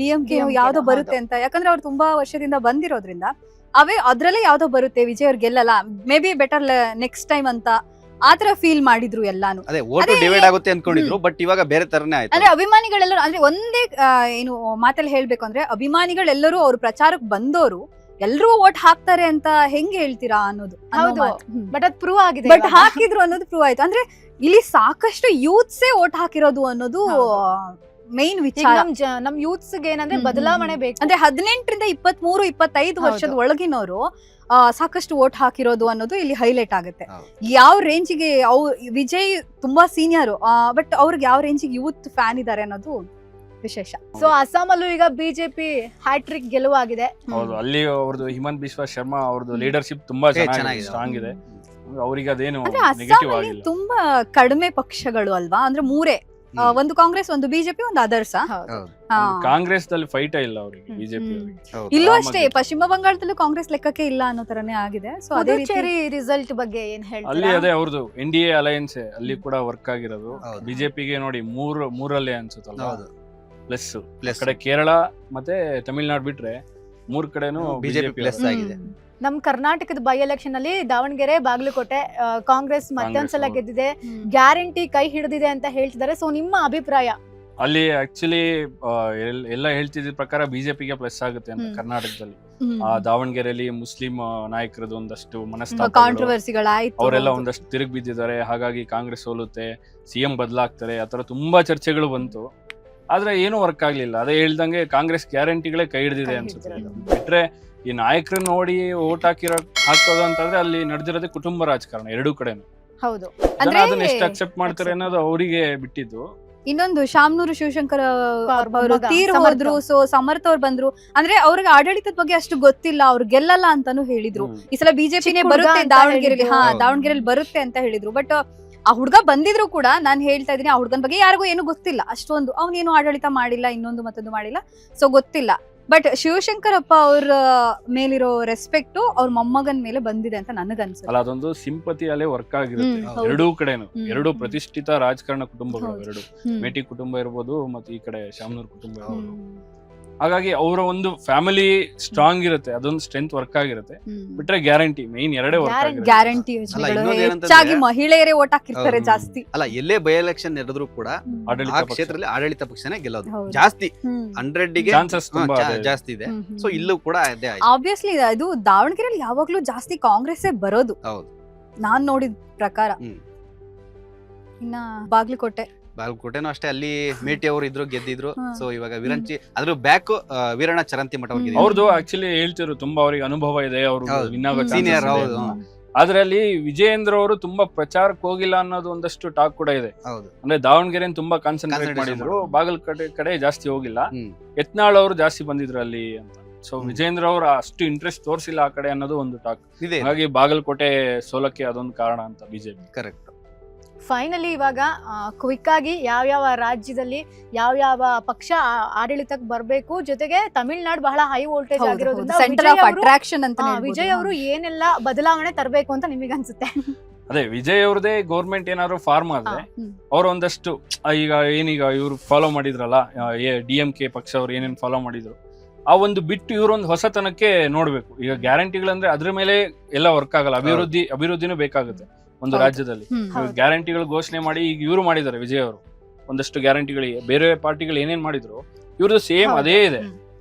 S2: DMKನೋ ಯಾವ್ದೋ ಬರುತ್ತೆ ಅಂತ, ಯಾಕಂದ್ರೆ ಅವ್ರು ತುಂಬಾ ವರ್ಷದಿಂದ ಬಂದಿರೋದ್ರಿಂದ ಅದ್ರಲ್ಲೇ ಯಾವ್ದೋ ಬರುತ್ತೆ, ವಿಜಯ್ ಅವ್ರು ಗೆಲ್ಲಲ್ಲ, may be better next time ಅಂತ ಆತರ ಫೀಲ್ ಮಾಡಿದ್ರು ಎಲ್ಲಾನು.
S3: ಅದೇ ಓಟು ಡಿವೈಡ್ ಆಗುತ್ತೆ ಅನ್ಕೊಂಡಿದ್ರು, ಬಟ್ ಇವಾಗ ಬೇರೆ ತರನೇ ಆಯ್ತು.
S2: ಅಂದ್ರೆ ಅಭಿಮಾನಿಗಳೆಲ್ಲರೂ, ಅಂದ್ರೆ ಒಂದೇ ಏನು ಮಾತಲ್ಲಿ ಹೇಳ್ಬೇಕು ಅಂದ್ರೆ, ಅಭಿಮಾನಿಗಳೆಲ್ಲರೂ ಅವ್ರು ಪ್ರಚಾರಕ್ಕೆ ಬಂದವರು ಎಲ್ರೂ ವೋಟ್ ಹಾಕ್ತಾರೆ ಅಂತ ಹೆಂಗ್ ಹೇಳ್ತೀರಾ ಅನ್ನೋದು.
S1: ಬಟ್ ಅದ್ ಪ್ರೂವ್ ಆಗಿದೆ,
S2: ಬಟ್ ಹಾಕಿದ್ರು ಅನ್ನೋದು ಪ್ರೂವ್ ಆಯ್ತು. ಅಂದ್ರೆ ಇಲ್ಲಿ ಸಾಕಷ್ಟು ಯೂತ್ಸೇ ವೋಟ್ ಹಾಕಿರೋದು ಅನ್ನೋದು ಮೇನ್ ವಿಚಾರ.
S1: ನಮ್ ಯೂತ್ಸ್ ಏನಂದ್ರೆ ಬದಲಾವಣೆ ಬೇಕು.
S2: ಅಂದ್ರೆ 18ರಿಂದ 23-25 ವರ್ಷದ ಒಳಗಿನವರು ಸಾಕಷ್ಟು ವೋಟ್ ಹಾಕಿರೋದು ಅನ್ನೋದು ಇಲ್ಲಿ ಹೈಲೈಟ್ ಆಗುತ್ತೆ. ಯಾವ ರೇಂಜಿಗೆ ವಿಜಯ್ ತುಂಬಾ ಸೀನಿಯರ್, ಬಟ್ ಅವ್ರಿಗೆ ಯಾವ ರೇಂಜಿಗೆ ಯೂತ್ ಫ್ಯಾನ್ ಇದಾರೆ ಅನ್ನೋದು ವಿಶೇಷ.
S1: ಸೊ ಅಸ್ಸಾಮಲ್ಲೂ ಈಗ ಬಿಜೆಪಿ ಹ್ಯಾಟ್ರಿಕ್ ಗೆಲುವಾಗಿದೆ.
S4: ಹೌದು, ಅಲ್ಲಿ ಅವ್ರದ್ದು ಹಿಮಂತ್ ಬಿಸ್ವಾ ಶರ್ಮಾ ಅವ್ರದ್ದು ಲೀಡರ್ಶಿಪ್ ತುಂಬಾ ಚೆನ್ನಾಗಿ ಸ್ಟ್ರಾಂಗ್ ಇದೆ. ಅವರಿಗೆ ಅದೇನು ನೆಗೆಟಿವ್ ಆಗಿಲ್ಲ.
S2: ತುಂಬಾ ಕಡಿಮೆ ಪಕ್ಷಗಳು ಅಲ್ವಾ, ಅಂದ್ರೆ 3 ಒಂದು ಕಾಂಗ್ರೆಸ್, ಒಂದು ಬಿಜೆಪಿ, ಒಂದು ಅದರ್ಸ್.
S4: ಕಾಂಗ್ರೆಸ್ ದಲ್ಲಿ ಫೈಟ್ ಇಲ್ಲ ಅವರಿಗೆ, ಬಿಜೆಪಿ
S2: ಇಲ್ಲೂ ಅಷ್ಟೇ. ಪಶ್ಚಿಮ ಬಂಗಾಳದಲ್ಲೂ ಕಾಂಗ್ರೆಸ್ ಲೆಕ್ಕಕ್ಕೆ ಇಲ್ಲ ಅನ್ನೋ ತರನೇ ಆಗಿದೆ. ಸೊ ಅದೇ
S1: ರಿಸಲ್ಟ್ ಬಗ್ಗೆ ಏನ್ ಹೇಳ್ತೀರಾ?
S4: ಅಲ್ಲಿ ಅದೇ ಅವ್ರದ್ದು NDA ಅಲಯನ್ಸ್ ಅಲ್ಲಿ ಕೂಡ ವರ್ಕ್ ಆಗಿರೋದು. ಬಿಜೆಪಿಗೆ ನೋಡಿ ಮೂರಲ್ಲೇ ಅನ್ಸುತ್ತಲ್ಲ ಪ್ಲಸ್. ಕಡೆ ಕೇರಳ ಮತ್ತೆ ತಮಿಳ್ನಾಡು ಬಿಟ್ರೆ 3 ಕಡೆನೂ ಬಿಜೆಪಿ
S3: ಪ್ಲಸ್ ಆಗಿದೆ.
S1: ನಮ್ ಕರ್ನಾಟಕದ ಬೈ ಎಲೆಕ್ಷನ್ ಅಲ್ಲಿ ದಾವಣಗೆರೆ, ಬಾಗಲಕೋಟೆ ಕಾಂಗ್ರೆಸ್ ಮತ್ತೊಂದ್ಸಲ ಗೆದ್ದಿದೆ, ಗ್ಯಾರಂಟಿ ಕೈ ಹಿಡಿದಿದೆ ಅಂತ ಹೇಳ್ತಿದ್ದಾರೆ. ಸೊ ನಿಮ್ಮ ಅಭಿಪ್ರಾಯ?
S4: ಅಲ್ಲಿ ಆಕ್ಚುಲಿ ಎಲ್ಲ ಹೇಳ್ತಿದ್ದ ಪ್ರಕಾರ ಬಿಜೆಪಿಗೆ ಪ್ಲಸ್ ಆಗುತ್ತೆ ಅಂತ ಕರ್ನಾಟಕದಲ್ಲಿ. ದಾವಣಗೆರೆಯಲ್ಲಿ ಮುಸ್ಲಿಂ ನಾಯಕರದ್ದು ಒಂದಷ್ಟು ಮನಸ್ತಾಪ, ಅವರೆಲ್ಲ ಒಂದಷ್ಟು ತಿರುಗಿ ಬಿದ್ದಿದ್ದಾರೆ. ಹಾಗಾಗಿ ಕಾಂಗ್ರೆಸ್ ಸೋಲುತ್ತೆ, CM ಬದಲಾಗ್ತಾರೆ, ಆತರ ತುಂಬಾ ಚರ್ಚೆಗಳು ಬಂತು. ಆದ್ರೆ ಏನು ವರ್ಕ್ ಆಗ್ಲಿಲ್ಲ. ಅದೇ ಹೇಳ್ದಂಗೆ ಕಾಂಗ್ರೆಸ್ ಗ್ಯಾರಂಟಿಗಳೇ ಕೈ ಹಿಡಿದಿದೆ ಅನ್ಸುತ್ತೆ. ಬಿಟ್ರೆ ಈ ನಾಯಕರನ್ನ ನೋಡಿ ಓಟ್ ಹಾಕೋದು ಅಂತಂದ್ರೆ ಅಲ್ಲಿ ನಡೆದಿರೋದೇ ಕುಟುಂಬ ರಾಜಕಾರಣ ಎರಡೂ ಕಡೆನು.
S1: ಹೌದು,
S4: ಅದನ್ನ ಎಷ್ಟು ಅಕ್ಸೆಪ್ಟ್ ಮಾಡ್ತಾರೆ ಅನ್ನೋದು ಅವರಿಗೆ ಬಿಟ್ಟಿದ್ದು.
S2: ಇನ್ನೊಂದು ಶಾಮನೂರು ಶಿವಶಂಕರ ಅವರು ತೀರ್ ಹೋದ್ರು. ಸೊ ಸಮರ್ಥ ಅವ್ರು ಬಂದ್ರು. ಅಂದ್ರೆ ಅವ್ರಿಗೆ ಆಡಳಿತದ ಬಗ್ಗೆ ಅಷ್ಟು ಗೊತ್ತಿಲ್ಲ, ಅವ್ರು ಗೆಲ್ಲಲ್ಲ ಅಂತಾನು ಹೇಳಿದ್ರು. ಈ ಸಲ ಬಿಜೆಪಿನೇ ಬರುತ್ತೆ ದಾವಣಗೆರೆಯಲ್ಲಿ, ದಾವಣಗೆರೆಯಲ್ಲಿ ಬರುತ್ತೆ ಅಂತ ಹೇಳಿದ್ರು. ಬಟ್ ಆ ಹುಡ್ಗ ಬಂದಿದ್ರು ಕೂಡ ನಾನು ಹೇಳ್ತಾ ಇದೀನಿ, ಆ ಹುಡ್ಗನ್ ಬಗ್ಗೆ ಯಾರಿಗೂ ಏನು ಗೊತ್ತಿಲ್ಲ ಅಷ್ಟೊಂದು. ಅವನೇನು ಆಡಳಿತ ಮಾಡಿಲ್ಲ, ಇನ್ನೊಂದು ಮತ್ತೊಂದು ಮಾಡಿಲ್ಲ, ಸೊ ಗೊತ್ತಿಲ್ಲ. ಬಟ್ ಶಿವಶಂಕರಪ್ಪ ಅವ್ರ ಮೇಲಿರೋ ರೆಸ್ಪೆಕ್ಟ್ ಅವ್ರ ಮೊಮ್ಮಗನ್ ಮೇಲೆ ಬಂದಿದೆ ಅಂತ ನನಗನ್ಸುತ್ತೆ.
S4: ಅಲ್ಲ, ಅದೊಂದು ಸಿಂಪತಿ ಅಲ್ಲೇ ವರ್ಕ್ ಆಗಿರುತ್ತೆ ಎರಡೂ ಕಡೆನು. ಎರಡು ಪ್ರತಿಷ್ಠಿತ ರಾಜಕಾರಣ ಕುಟುಂಬಗಳು, ಎರಡು ಮೇಟಿ ಕುಟುಂಬ ಇರ್ಬೋದು ಮತ್ತೆ ಈ ಕಡೆ ಶಾಮನೂರ್ ಕುಟುಂಬ ಇರ್ಬೋದು. ಹಾಗಾಗಿ ಅವರ ಒಂದು ಫ್ಯಾಮಿಲಿ ಸ್ಟ್ರಾಂಗ್ ಇರುತ್ತೆ, ಅದೊಂದು ಸ್ಟ್ರೆಂತ್ ವರ್ಕ್ ಆಗಿರುತ್ತೆ. ಬಿಟ್ರೆ ಗ್ಯಾರಂಟಿ ಮೇನ್ ಎರಡೇ ವರ್ಕ್ ಆಗಿರುತ್ತೆ.
S2: ಗ್ಯಾರಂಟಿ
S3: ಇನ್ನೊಂದು
S2: ಯೋಜನೆಗಳು
S3: ಏನಂತಂದ್ರೆ-
S2: ಹೆಚ್ಚಾಗಿ ಮಹಿಳೆಯರೇ ಓಟ್ ಹಾಕಿರ್ತಾರೆ
S3: ಹೌದು.
S2: ಜಾಸ್ತಿ.
S3: ಅಲ್ಲ ಎಲ್ಲೇ ಬೈ ಎಲೆಕ್ಷನ್ ನಡೆದ್ರು ಕೂಡ
S4: ಆಡಳಿತ
S3: ಆ
S4: ಪಕ್ಷ.
S3: ಕ್ಷೇತ್ರದಲ್ಲಿ ಆಡಳಿತ ಪಕ್ಷನೇ ಗೆಲ್ಲೋದು
S2: ಹೌದು.
S3: ಜಾಸ್ತಿ,
S2: ಹ್ಮ್.
S3: 100ಗೆ
S4: ಚಾನ್ಸಸ್ ತುಂಬಾ ಇದೆ.
S3: ಜಾಸ್ತಿ ಇದೆ. ಸೊ ಇಲ್ಲೂ ಕೂಡ ಅದೇ ಆಯ್ತು.
S2: ಆಬ್ವಿಯಸ್ಲಿ ಅದು ದಾವಣಗೆರೆಯಲ್ಲಿ ಯಾವಾಗ್ಲೂ ಜಾಸ್ತಿ ಕಾಂಗ್ರೆಸ್ಸೇ ಬರೋದು
S3: ಹೌದು.
S2: ನಾನ್ ನೋಡಿದ ಪ್ರಕಾರ.
S3: ಹ್ಮ್.
S2: ಇನ್ನ ಬಾಗ್ಲಕೋಟೆ
S3: ಬಾಗಲಕೋಟೆನೂ ಅಷ್ಟೇ, ಅಲ್ಲಿ ಮೇಟಿ ಅವರು ಇದ್ರು ಗೆದ್ದಿದ್ರು.
S2: ಹಾ.
S3: ಸೊ ಇವಾಗ ವಿರಂಚಿ ಅದ್ರ ಬ್ಯಾಕ್ ವೀರಣ್ಣ ಚರಂತಿ ಮಠ ಅವ್ರು ಗೆದ್ದಿದ್ರು.
S4: ಅವ್ರದ್ದು ಆಕ್ಚುಲಿ ಹೇಳ್ತಿದ್ರು ತುಂಬಾ ಅವ್ರಿಗೆ ಅನುಭವ ಇದೆ, ಅವರು
S3: ಹೌದು.
S4: ವಿನ್ ಆಗೋ
S3: Senior,
S4: ಚಾನ್ಸಸ್
S3: ಹೌದು.
S4: ಇದೆ. ಆದ್ರೆ ಅಲ್ಲಿ ವಿಜಯೇಂದ್ರ ಅವರು ತುಂಬಾ ಪ್ರಚಾರಕ್ಕೆ ಹೋಗಿಲ್ಲ ಅನ್ನೋದು ಒಂದಷ್ಟು ಟಾಕ್ ಕೂಡ ಇದೆ.
S3: ಹೌದು.
S4: ಅಂದ್ರೆ ದಾವಣಗೆರೆ ತುಂಬಾ ಕಾನ್ಸಂಟ್ರೇಟ್
S3: Concentration
S4: ಮಾಡಿದ್ರು,
S3: ಮಾಡಿದ್ರು.
S4: ಬಾಗಲಕೋಟೆ ಕಡೆ ಜಾಸ್ತಿ ಹೋಗಿಲ್ಲ.
S3: ಹ್ಮ್.
S4: ಯತ್ನಾಳ್ ಅವರು ಜಾಸ್ತಿ ಬಂದಿದ್ರು ಅಲ್ಲಿ ಅಂತ. ಸೊ
S3: ಹ್ಮ್.
S4: ವಿಜೇಂದ್ರ ಅವರು ಅಷ್ಟು ಇಂಟ್ರೆಸ್ಟ್ ತೋರಿಸಿಲ್ಲ ಆ ಕಡೆ ಅನ್ನೋದು ಒಂದು ಟಾಕ್.
S3: ಇದೆ
S4: ಹಾಗಾಗಿ ಬಾಗಲಕೋಟೆ ಸೋಲಕ್ಕೆ ಅದೊಂದು ಕಾರಣ ಅಂತ ಬಿಜೆಪಿ.
S3: ಕರೆಕ್ಟ್.
S1: ಫೈನಲಿ ಇವಾಗ ಕ್ವಿಕ್ ಆಗಿ ಯಾವ ರಾಜ್ಯದಲ್ಲಿ ಯಾವ ಪಕ್ಷ ಆಡಳಿತಕ್ಕೆ ಬರಬೇಕು, ಜೊತೆಗೆ ತಮಿಳ್ನಾಡು ಬಹಳ ಹೈ ವೋಲ್ಟೇಜ್ ಆಗಿರೋದ್ರಿಂದ
S2: ಸೆಂಟರ್ ಆಫ್ ಅಟ್ರಾಕ್ಷನ್ ಅಂತ
S1: ವಿಜಯ್ ಅವರು ಏನೆಲ್ಲ ಬದಲಾವಣೆ ತರಬೇಕು ಅಂತ ನಿಮಗೆ ಅನ್ಸುತ್ತೆ?
S4: ಅದೇ ವಿಜಯ್ ಅವ್ರದೇ ಗೌರ್ಮೆಂಟ್ ಏನಾದ್ರು ಫಾರ್ಮ್ ಆದ್ರೆ
S2: ಹ್ಮ್.
S4: ಅವ್ರ ಒಂದಷ್ಟು ಈಗ ಇವ್ರು ಫಾಲೋ ಮಾಡಿದ್ರಲ್ಲ, DMK ಪಕ್ಷ ಅವ್ರು ಏನೇನ್ ಫಾಲೋ ಮಾಡಿದ್ರು ಆ ಒಂದು ಬಿಟ್ಟು ಇವ್ರೊಂದು ಹೊಸತನಕ್ಕೆ ನೋಡ್ಬೇಕು. ಈಗ ಗ್ಯಾರಂಟಿಗಳಂದ್ರೆ ಅದ್ರ ಮೇಲೆ ಎಲ್ಲ ವರ್ಕ್ ಆಗಲ್ಲ, ಅಭಿವೃದ್ಧಿನೂ ಬೇಕಾಗುತ್ತೆ ಒಂದು
S2: ಹೌದು.
S4: ರಾಜ್ಯದಲ್ಲಿ.
S1: ಹೌದು.
S4: ಗ್ಯಾರಂಟಿಗಳು ಘೋಷಣೆ ಮಾಡಿ ಈಗ ಇವರು ಮಾಡಿದ್ದಾರೆ ವಿಜಯ್ ಅವರು ಒಂದಷ್ಟು ಗ್ಯಾರಂಟಿಗಳಿಗೆ. ಬೇರೆ ಪಾರ್ಟಿಗಳು ಏನೇನ್ ಮಾಡಿದ್ರು ಇವ್ರದ್ದು ಸೇಮ್
S1: ಹೌದು.
S4: ಅದೇ ಇದೆ.
S1: ಹ್ಮ್.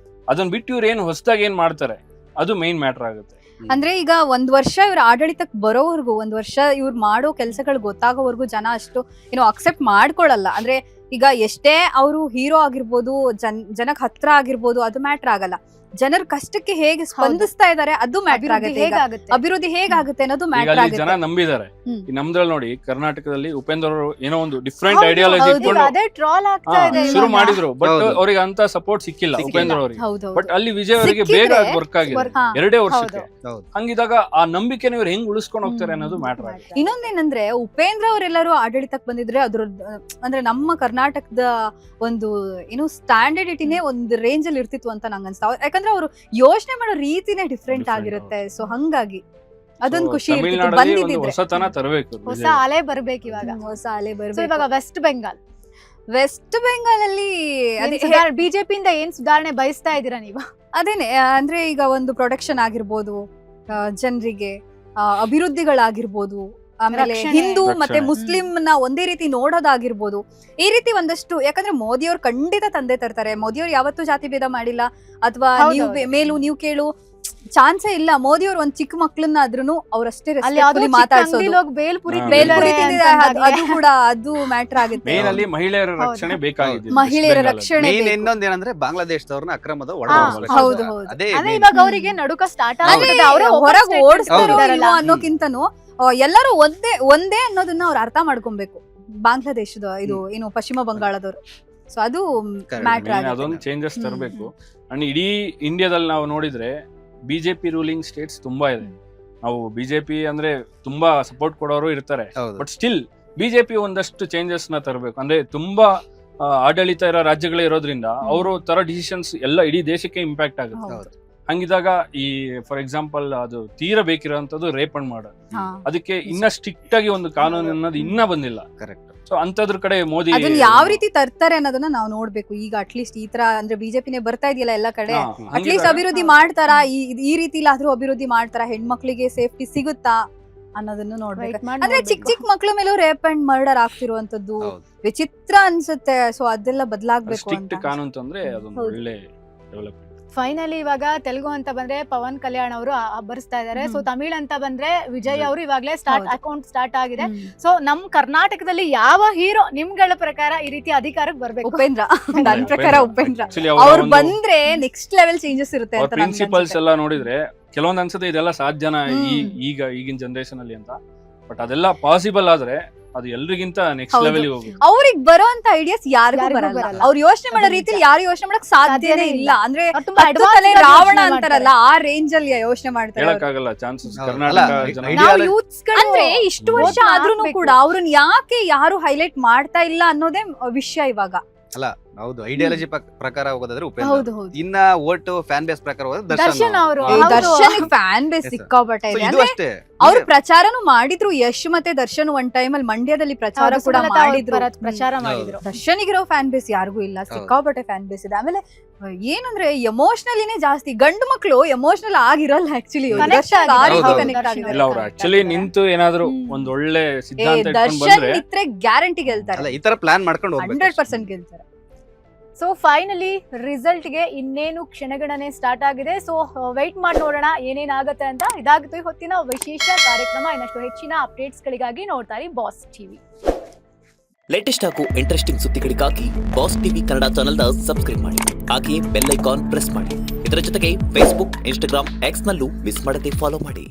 S4: ಅದನ್ನ ಬಿಟ್ಟು ಇವ್ರು ಏನ್ ಹೊಸದಾಗಿ ಏನ್ ಮಾಡ್ತಾರೆ ಅದು ಮೈನ್ ಮ್ಯಾಟರ್ ಆಗುತ್ತೆ.
S2: ಅಂದ್ರೆ ಈಗ ಒಂದ್ ವರ್ಷ ಇವ್ರ ಆಡಳಿತಕ್ಕೆ ಬರೋವರೆಗೂ, ಒಂದ್ ವರ್ಷ ಇವ್ರು ಮಾಡೋ ಕೆಲಸಗಳು ಗೊತ್ತಾಗೋವರೆಗೂ ಜನ ಅಷ್ಟು ಏನೋ ಅಕ್ಸೆಪ್ಟ್ ಮಾಡ್ಕೊಳಲ್ಲ. ಅಂದ್ರೆ ಈಗ ಎಷ್ಟೇ ಅವರು ಹೀರೋ ಆಗಿರ್ಬೋದು, ಜನಕ್ ಹತ್ರ ಆಗಿರ್ಬೋದು, ಅದು ಮ್ಯಾಟರ್ ಆಗಲ್ಲ. ಜನರ ಕಷ್ಟಕ್ಕೆ ಹೇಗೆ ಸ್ಪಂದಿಸ್ತಾ ಇದಾರೆ ಅದು ಮ್ಯಾಟರ್ ಆಗುತ್ತೆ. ಈಗ
S1: ಹೇಗಾಗುತ್ತೆ?
S2: ಅಭಿವೃದ್ಧಿ ಹೇಗಾಗುತ್ತೆ ಅನ್ನೋದು
S4: ಈಗ
S2: ಮ್ಯಾಟರ್
S4: ಅಲ್ಲಿ ಜನ
S2: ಆಗುತ್ತೆ.
S4: ನಂಬಿದ್ದಾರೆ.
S2: ಹ್ಮ್.
S4: ಈ ನಮ್ದ್ರಲ್ಲಿ ನೋಡಿ ಕರ್ನಾಟಕದಲ್ಲಿ ಉಪೇಂದ್ರ ಅವರು ಏನೋ ಒಂದು ಡಿಫ್ರೆಂಟ್
S1: ಹೌದು,
S4: ಐಡಿಯಾಲಜಿ
S1: ಹೌದು,
S4: ಇಟ್ಕೊಂಡು
S1: ಅದೇ ಟ್ರಾಲ್ ಆಗ್ತಾ ಇದೆ
S4: ಶುರು
S1: ಇವಾಗ.
S4: ಮಾಡಿದ್ರು. ಬಟ್
S3: ಹೌದು.
S4: ಅವ್ರಿಗೆ ಅಂತ ಸಪೋರ್ಟ್ ಸಿಕ್ಕಿಲ್ಲ ಉಪೇಂದ್ರ ಅವರಿಗೆ.
S2: ಹೌದು
S4: ಬಟ್ ಅಲ್ಲಿ ವಿಜಯ್ ಅವರಿಗೆ ಬೇಗ
S2: ಸಿಕ್ಕಿದ್ರೆ
S4: ವರ್ಕ್ ಆಗಿದೆ
S1: work-
S2: ಹಾ.
S4: 2 ವರ್ಷಕ್ಕೆ.
S3: ಹೌದು.
S4: ಹಂಗಿದಾಗ ಆ ನಂಬಿಕೆನ ಇವ್ರು ಹೆಂಗ್ ಉಳಿಸ್ಕೊಂಡು ಹೋಗ್ತಾರೆ ಅನ್ನೋದು ಮ್ಯಾಟರ್ ಆಗಿದೆ.
S2: ಇನ್ನೊಂದೇನಂದ್ರೆ ಉಪೇಂದ್ರ ಅವರೆಲ್ಲರೂ ಆಡಳಿತಕ್ಕೆ ಬಂದಿದ್ರೆ ಅದ್ರ ಅಂದ್ರೆ ನಮ್ಮ ಕರ್ನಾಟಕದ ಒಂದು ಏನು ಸ್ಟ್ಯಾಂಡರ್ಡಿಟಿನೇ ಒಂದು ರೇಂಜ್ ಅಲ್ಲಿ ಇರ್ತಿತ್ತು ಅಂತ ನಂಗೆ ಅನ್ಸ್ತಾ. ಯಾಕಂದ್ರೆ ಅವರು ಯೋಚನೆ ಮಾಡೋ ರೀತಿನೇ ಡಿಫ್ರೆಂಟ್
S4: Different,
S2: ಆಗಿರುತ್ತೆ. ಸೊ ಹಂಗಾಗಿ ಅದೊಂದು
S4: So,
S2: ಖುಷಿ ಇರ್ತಿತ್ತು
S4: ತಮಿಳ್ನಾಡಲ್ಲಿ ಒಂದು
S2: ಬಂದಿದ್ರೆ.
S4: ಹೊಸತನ ತರಬೇಕು
S1: ಹೊಸ ಅಲೆ ಬರ್ಬೇಕು ಇವಾಗ.
S2: ಹೊಸ ಅಲೆ
S1: ಸೊ
S2: ಬರ್ಬೇಕು.
S1: ಇವಾಗ ವೆಸ್ಟ್ ಬೆಂಗಾಲ್
S2: ವೆಸ್ಟ್ ಬೆಂಗಾಲ್ ಅಲ್ಲಿ
S1: ಬಿಜೆಪಿಯಿಂದ ಏನ್ ಸುಧಾರಣೆ ಬಯಸ್ತಾ ಇದ್ದೀರಾ ನೀವು?
S2: ಅದೇನೆ ಅಂದ್ರೆ ಈಗ ಒಂದು ಪ್ರೊಡಕ್ಷನ್ ಆಗಿರ್ಬೋದು, ಜನರಿಗೆ ಅಭಿವೃದ್ಧಿಗಳಾಗಿರ್ಬೋದು, ಆಮೇಲೆ
S1: ರಕ್ಷಣೆ.
S2: ಹಿಂದೂ ಮತ್ತೆ
S4: ರಕ್ಷಣೆ.
S2: ಮುಸ್ಲಿಂನ ಒಂದೇ ರೀತಿ ನೋಡೋದಾಗಿರ್ಬೋದು, ಈ ರೀತಿ ಒಂದಷ್ಟು. ಯಾಕಂದ್ರೆ ಮೋದಿ ಅವ್ರು ಖಂಡಿತ ತಂದೆ ತರ್ತಾರೆ. ಮೋದಿ ಅವ್ರು ಯಾವತ್ತೂ ಜಾತಿ ಭೇದ ಮಾಡಿಲ್ಲ, ಅಥವಾ
S1: ಹೌದು,
S2: ನೀವು
S1: ಹೌದು.
S2: ಮೇಲು ನೀವು ಕೇಳು ಚಾನ್ಸೇ ಇಲ್ಲ. ಮೋದಿ ಅವ್ರು ಒಂದ್ ಚಿಕ್ಕ ಮಕ್ಳನ್ನ ಆದ್ರೂ ಅವ್ರಷ್ಟೇ
S1: ಅಲ್ಲಿ ಯಾವ್ದೋ
S2: respectfully ಮಾತಾಡ್ಸೋದು.
S1: ಬೇಲ್ಪುರಿ
S4: ಹಾ.
S2: ಬೇಲ್ಪುರಿ
S1: ತಿಂದಿದ್ದಾರೆ
S2: ತಿಂದಿದ್ದಾರೆ,
S1: ಅಂತ
S2: ಅದು ಕೂಡ ಅದು ಮ್ಯಾಟರ್ ಆಗುತ್ತೆ.
S4: ಮೇನ್ ಅಲ್ಲಿ ಮಹಿಳೆಯರ
S1: ಹೌದು.
S4: ರಕ್ಷಣೆ ಬೇಕಾಗಿದೆ.
S2: ಮಹಿಳೆಯರ ರಕ್ಷಣೆ
S3: ಮೇನ್
S2: ಬೇಕು.
S3: ಇನ್ನೊಂದ್ ಏನಂದ್ರೆ ಬಾಂಗ್ಲಾದೇಶದವ್ರನ್ನ ಅಕ್ರಮದ
S1: ಹಾ,
S3: ಒಳಗೊಳಿಸ್ಬೇಕು.
S2: ಹೌದು, ಹೌದು.
S3: ಅದೇ
S1: ಅದೇ
S3: main.
S1: ಇವಾಗ ಅವರಿಗೆ ನಡುಕ ಸ್ಟಾರ್ಟ್
S2: ಆದ್ರೆ ಹೊರಗೆ ಓಡಿಸ್ತಾರೋ ಇಲ್ವೋ ಅನ್ನೋಕ್ಕಿಂತನೂ ಎಲ್ಲರೂ ಒಂದೇ ಅನ್ನೋದನ್ನ ಅವ್ರು ಅರ್ಥ ಮಾಡ್ಕೊಬೇಕು. ಬಾಂಗ್ಲಾದೇಶದ ಇದು ಏನು ಪಶ್ಚಿಮ ಬಂಗಾಳದವರು. ಸೊ ಅದು
S3: Correct.
S2: ಮ್ಯಾಟರ್
S4: Main
S2: ಆಗುತ್ತೆ.
S4: ಅದೊಂದು ಚೇಂಜಸ್
S2: ಹ್ಮ್,
S4: ತರಬೇಕು. ಅಂಡ್ ಇಡೀ ಇಂಡಿಯಾದಲ್ಲಿ ನಾವು ನೋಡಿದ್ರೆ ಬಿಜೆಪಿ ರೂಲಿಂಗ್ ಸ್ಟೇಟ್ಸ್ ತುಂಬಾ ಇದೆ. ನಾವು ಬಿಜೆಪಿ ಅಂದ್ರೆ ತುಂಬಾ ಸಪೋರ್ಟ್ ಕೊಡೋರು ಇರ್ತಾರೆ.
S3: ಹೌದು.
S4: ಬಟ್ ಸ್ಟಿಲ್ ಬಿಜೆಪಿ ಒಂದಷ್ಟು ಚೇಂಜಸ್ ನ ತರಬೇಕು. ಅಂದ್ರೆ ತುಂಬಾ ಆಡಳಿತ ಇರೋ ರಾಜ್ಯಗಳೇ ಇರೋದ್ರಿಂದ ಅವರು ತರ ಡಿಸಿಷನ್ಸ್ ಎಲ್ಲ ಇಡೀ ದೇಶಕ್ಕೆ ಇಂಪ್ಯಾಕ್ಟ್ ಆಗುತ್ತೆ.
S2: ಹೌದು.
S4: ಹಂಗಿದಾಗ ಈ ಫಾರ್ ಎಕ್ಸಾಂಪಲ್ ಅದು ತೀರ ಬೇಕಿರೋಂಥದ್ದು ರೇಪ್ ಅಂಡ್ ಮರ್ಡರ್,
S2: ಹಾ.
S4: ಅದಕ್ಕೆ ಇನ್ನ ಸ್ಟ್ರಿಕ್ಟ್ ಆಗಿ ಒಂದು ಕಾನೂನು ಅನ್ನೋದು ಇನ್ನ ಬಂದಿಲ್ಲ.
S3: ಕರೆಕ್ಟ್.
S4: ಸೊ ಅಂತದ್ರ ಕಡೆ ಮೋದಿ
S2: ಅದನ್ನ ಯಾವ ರೀತಿ ತರ್ತಾರೆ ಅನ್ನೋದನ್ನ ನಾವು ನೋಡ್ಬೇಕು. ಈಗ ಅಟ್ಲೀಸ್ಟ್ ಈ ತರ ಅಂದ್ರೆ ಬಿಜೆಪಿನೇ ಬರ್ತಾ ಇದೆಯಲ್ಲ ಎಲ್ಲ ಕಡೆ,
S4: ಹಾ,
S2: ಅಟ್ಲೀಸ್ಟ್
S4: ಹಂಗಿದಾಗ-
S2: ಅಭಿವೃದ್ಧಿ ಮಾಡ್ತಾರಾ, ಈ ರೀತಿಲಾದ್ರೂ ಅಭಿವೃದ್ಧಿ ಮಾಡ್ತಾರಾ, ಹೆಣ್ಮಕ್ಳಿಗೆ ಸೇಫ್ಟಿ ಸಿಗುತ್ತಾ ಅನ್ನೋದನ್ನು ನೋಡ್ಬೇಕು. ಅಂದ್ರೆ ಚಿಕ್ಕ ಮಕ್ಳ ಮೇಲೂ ರೇಪ್ ಅಂಡ್ ಮರ್ಡರ್ ಆಗ್ತಿರುವಂತದ್ದು
S3: ಹೌದು.
S2: ವಿಚಿತ್ರ ಅನ್ಸುತ್ತೆ. ಸೊ ಅದೆಲ್ಲ ಬದಲಾಗ್ಬೇಕು
S4: ಸ್ಟ್ರಿಕ್ಟ್
S2: ಅಂತ.
S4: ಕಾನೂನು ತಂದ್ರೆ ಅದೊಂದು
S2: ಹೌದು.
S4: ಒಳ್ಳೆ ಡೆವಲಪ್.
S1: ಫೈನಲಿ ಇವಾಗ ತೆಲುಗು ಅಂತ ಬಂದ್ರೆ ಪವನ್ ಕಲ್ಯಾಣ್ ಅವರು ಅಬ್ಬರಿಸ್ತಾ ಇದಾರೆ. ಸೊ
S2: ಹ್ಮ್.
S1: ತಮಿಳ್ ಅಂತ ಬಂದ್ರೆ ವಿಜಯ್ ಅವರು ಇವಾಗ್ಲೇ
S2: ಹೌದು.
S1: ಅಕೌಂಟ್ ಸ್ಟಾರ್ಟ್ ಆಗಿದೆ.
S2: ಹ್ಮ್.
S1: ಸೊ ನಮ್ ಕರ್ನಾಟಕದಲ್ಲಿ ಯಾವ ಹೀರೋ ನಿಮ್ಗಳ ಪ್ರಕಾರ ಈ ರೀತಿ ಅಧಿಕಾರಕ್ಕೆ ಬರ್ಬೇಕು?
S2: ಉಪೇಂದ್ರ ನನ್ನ ಪ್ರಕಾರ ಉಪೇಂದ್ರ
S4: Actually
S2: ಅವ್ರು ಬಂದ್ರೆ ನೆಕ್ಸ್ಟ್ ಲೆವೆಲ್ ಚೇಂಜಸ್ ಇರುತ್ತೆ
S4: ಅವ್ರ
S2: ಅಂತ ನನ್ಗೆ
S4: ಪ್ರಿನ್ಸಿಪಲ್ಸ್
S2: ಅನ್ಸುತ್ತೆ.
S4: ಎಲ್ಲ ನೋಡಿದ್ರೆ ಕೆಲವೊಂದ್ ಅನ್ಸುತ್ತೆ ಇದೆಲ್ಲ ಸಾಧ್ಯನಾ
S2: ಹ್ಮ್.
S4: ಈಗಿನ ಜನರೇಷನ್ ಅಲ್ಲಿ ಅಂತ. ಬಟ್ ಅದೆಲ್ಲ ಪಾಸಿಬಲ್ ಆದ್ರೆ ಅದು ಎಲ್ರಿಗಿಂತ ನೆಕ್ಸ್ಟ್
S2: ಹೌದು.
S4: ಲೆವೆಲ್ ಹೋಗುತ್ತೆ.
S2: ಅವ್ರಿಗೆ ಬರೋಂತ ಐಡಿಯಾಸ್ ಯಾರಿಗೂ
S1: ಯಾರಿಗೂ
S2: ಬರಲ್ಲ.
S1: ಬರಲ್ಲ.
S2: ಅವ್ರು ಯೋಚನೆ ಮಾಡೋ
S1: ಅದು
S2: ರೀತಿಲಿ
S1: ನಿಜ.
S2: ಯಾರು ಯೋಚನೆ ಮಾಡಕ್ ಸಾಧ್ಯನೇ
S1: ಸಾಧ್ಯನೇ
S2: ಇಲ್ಲ.
S1: ಇಲ್ಲ.
S2: ಅಂದ್ರೆ
S1: ಅವ್ರು ತುಂಬಾ
S2: ಹತ್ತು
S1: advanced
S2: ತಲೆ
S1: ಆಗಿ
S2: ರಾವಣ
S1: ಯೋಚ್ನೆ
S2: ಅಂತಾರಲ್ಲ, ಆ ರೇಂಜ್ ಅಲ್ಲಿ ಯೋಚನೆ ಮಾಡ್ತಾರೆ ಅವ್ರು.
S4: ಹೇಳಕ್ಕಾಗಲ್ಲ ಚಾನ್ಸಸ್
S3: ಹೌದು.
S4: ಕರ್ನಾಟಕ
S3: ಅಲ್ಲ,
S4: ಜನ
S3: idea-
S1: ನಾವು
S3: ideal-
S1: ಯೂತ್ಸ್
S2: ಅಂದ್ರೆ ಇಷ್ಟು ವರ್ಷ
S1: vote
S2: ಆದ್ರೂ
S1: ಹಾಕ್ಬೇಕು.
S2: ಕೂಡ ಅವ್ರನ್ನ ಯಾಕೆ ಯಾರು ಹೈಲೈಟ್ ಮಾಡ್ತಾ ಇಲ್ಲ ಅನ್ನೋದೇ ವಿಷಯ ಇವಾಗ.
S3: ಅಲ್ಲ ಹೌದು ಐಡಿಯಾಲಜಿ ಪ್ರಕಾರ ಹೋಗೋದಾದ್ರೆ ಉಪೇಂದ್ರ,
S2: ಹೌದು ಹೌದು
S3: ಇನ್ನ ಓಟ್ ಫ್ಯಾನ್ ಬೇಸ್ ಪ್ರಕಾರ ಹೋಗೋದು
S1: ದರ್ಶನ್ ಅವರು.
S2: ಏ,
S1: ಹೌದು.
S2: Darshan fan base
S3: Yes, sir.
S2: ಸಿಕ್ಕಾಪಟ್ಟೆ
S3: So
S2: ಇದೆ.
S3: ಇದು
S2: ಅಂದ್ರೆ
S3: ಅಷ್ಟೇ
S2: ಅವ್ರು ಪ್ರಚಾರನು ಮಾಡಿದ್ರು, ಯಶ್ ಮತ್ತೆ ದರ್ಶನ್ ಒಂದ್ ಟೈಮ್ ಅಲ್ಲಿ ಮಂಡ್ಯದಲ್ಲಿ ಪ್ರಚಾರ ಕೂಡ
S1: ಸುಮಲತಾ ಅವ್ರ
S2: ಮಾಡಿದ್ರು.
S1: ಪ್ರಚಾರ ಮಾಡಿದ್ರು.
S2: ದರ್ಶನಿಗಿರೋ ಫ್ಯಾನ್ ಬೇಸ್ ಯಾರಿಗೂ ಇಲ್ಲ, ಸಿಕ್ಕಾಪಟ್ಟೆ ಫ್ಯಾನ್ ಬೇಸ್ ಇದೆ. ಆಮೇಲೆ ಏನಂದ್ರೆ ಎಮೋಷನಲಿನೇ ಜಾಸ್ತಿ, ಗಂಡು ಮಕ್ಳು ಎಮೋಷನಲ್ ಆಗಿರಲ್ಲ ಆಕ್ಚುಲಿ.
S1: Connect
S3: ಆಗಿದ್ದಾರೆ.
S2: ಕನೆಕ್ಟ್
S4: ಇಲ್ಲ ಅವ್ರು ಆಕ್ಚುಲಿ ನಿಂತು ಏನಾದ್ರು ಒಂದ್ ಒಳ್ಳೆ ಸಿದ್ಧಾಂತ ಇಟ್ಕೊಂಡ್
S2: ದರ್ಶನ್
S4: ಬಂದ್ರೆ
S2: ನಿತ್ರೆ ಗ್ಯಾರಂಟಿ ಗೆಲ್ತಾರೆ,
S3: ಅಲ್ಲ ಈ ತರ ಪ್ಲಾನ್ ಮಾಡ್ಕೊಂಡು ಹೋಗ್ಬೇಕು
S2: 100% ಗೆಲ್ತಾರೆ.
S1: ಸೊ ಫೈನಲಿ ರಿಸಲ್ಟ್ಗೆ ಇನ್ನೇನು ಕ್ಷಣಗಣನೆ ಸ್ಟಾರ್ಟ್ ಆಗಿದೆ. ಸೊ ವೆಯ್ಟ್ ಮಾಡಿ ನೋಡೋಣ ಏನೇನಾಗತ್ತೆ ಅಂತ. ಇದಾಗಿತ್ತು ಈ ಹೊತ್ತಿನ ವಿಶೇಷ ಕಾರ್ಯಕ್ರಮ. ಇನ್ನಷ್ಟು ಹೆಚ್ಚಿನ ಅಪ್ಡೇಟ್ಸ್ಗಳಿಗಾಗಿ ನೋಡ್ತಾ ಇರಿ ಬಾಸ್ ಟಿವಿ.
S5: ಲೇಟೆಸ್ಟ್ ಹಾಗೂ ಇಂಟ್ರೆಸ್ಟಿಂಗ್ ಸುದ್ದಿಗಳಿಗಾಗಿ ಬಾಸ್ ಟಿವಿ ಕನ್ನಡ ಚಾನೆಲ್ನ ಸಬ್ಸ್ಕ್ರೈಬ್ ಮಾಡಿ. ಹಾಗೆಯೇ ಬೆಲ್ ಐಕಾನ್ ಪ್ರೆಸ್ ಮಾಡಿ. ಇದರ ಜೊತೆಗೆ ಫೇಸ್ಬುಕ್, ಇನ್ಸ್ಟಾಗ್ರಾಮ್, ಎಕ್ಸ್ ನಲ್ಲೂ ಮಿಸ್ ಮಾಡದೆ ಫಾಲೋ ಮಾಡಿ.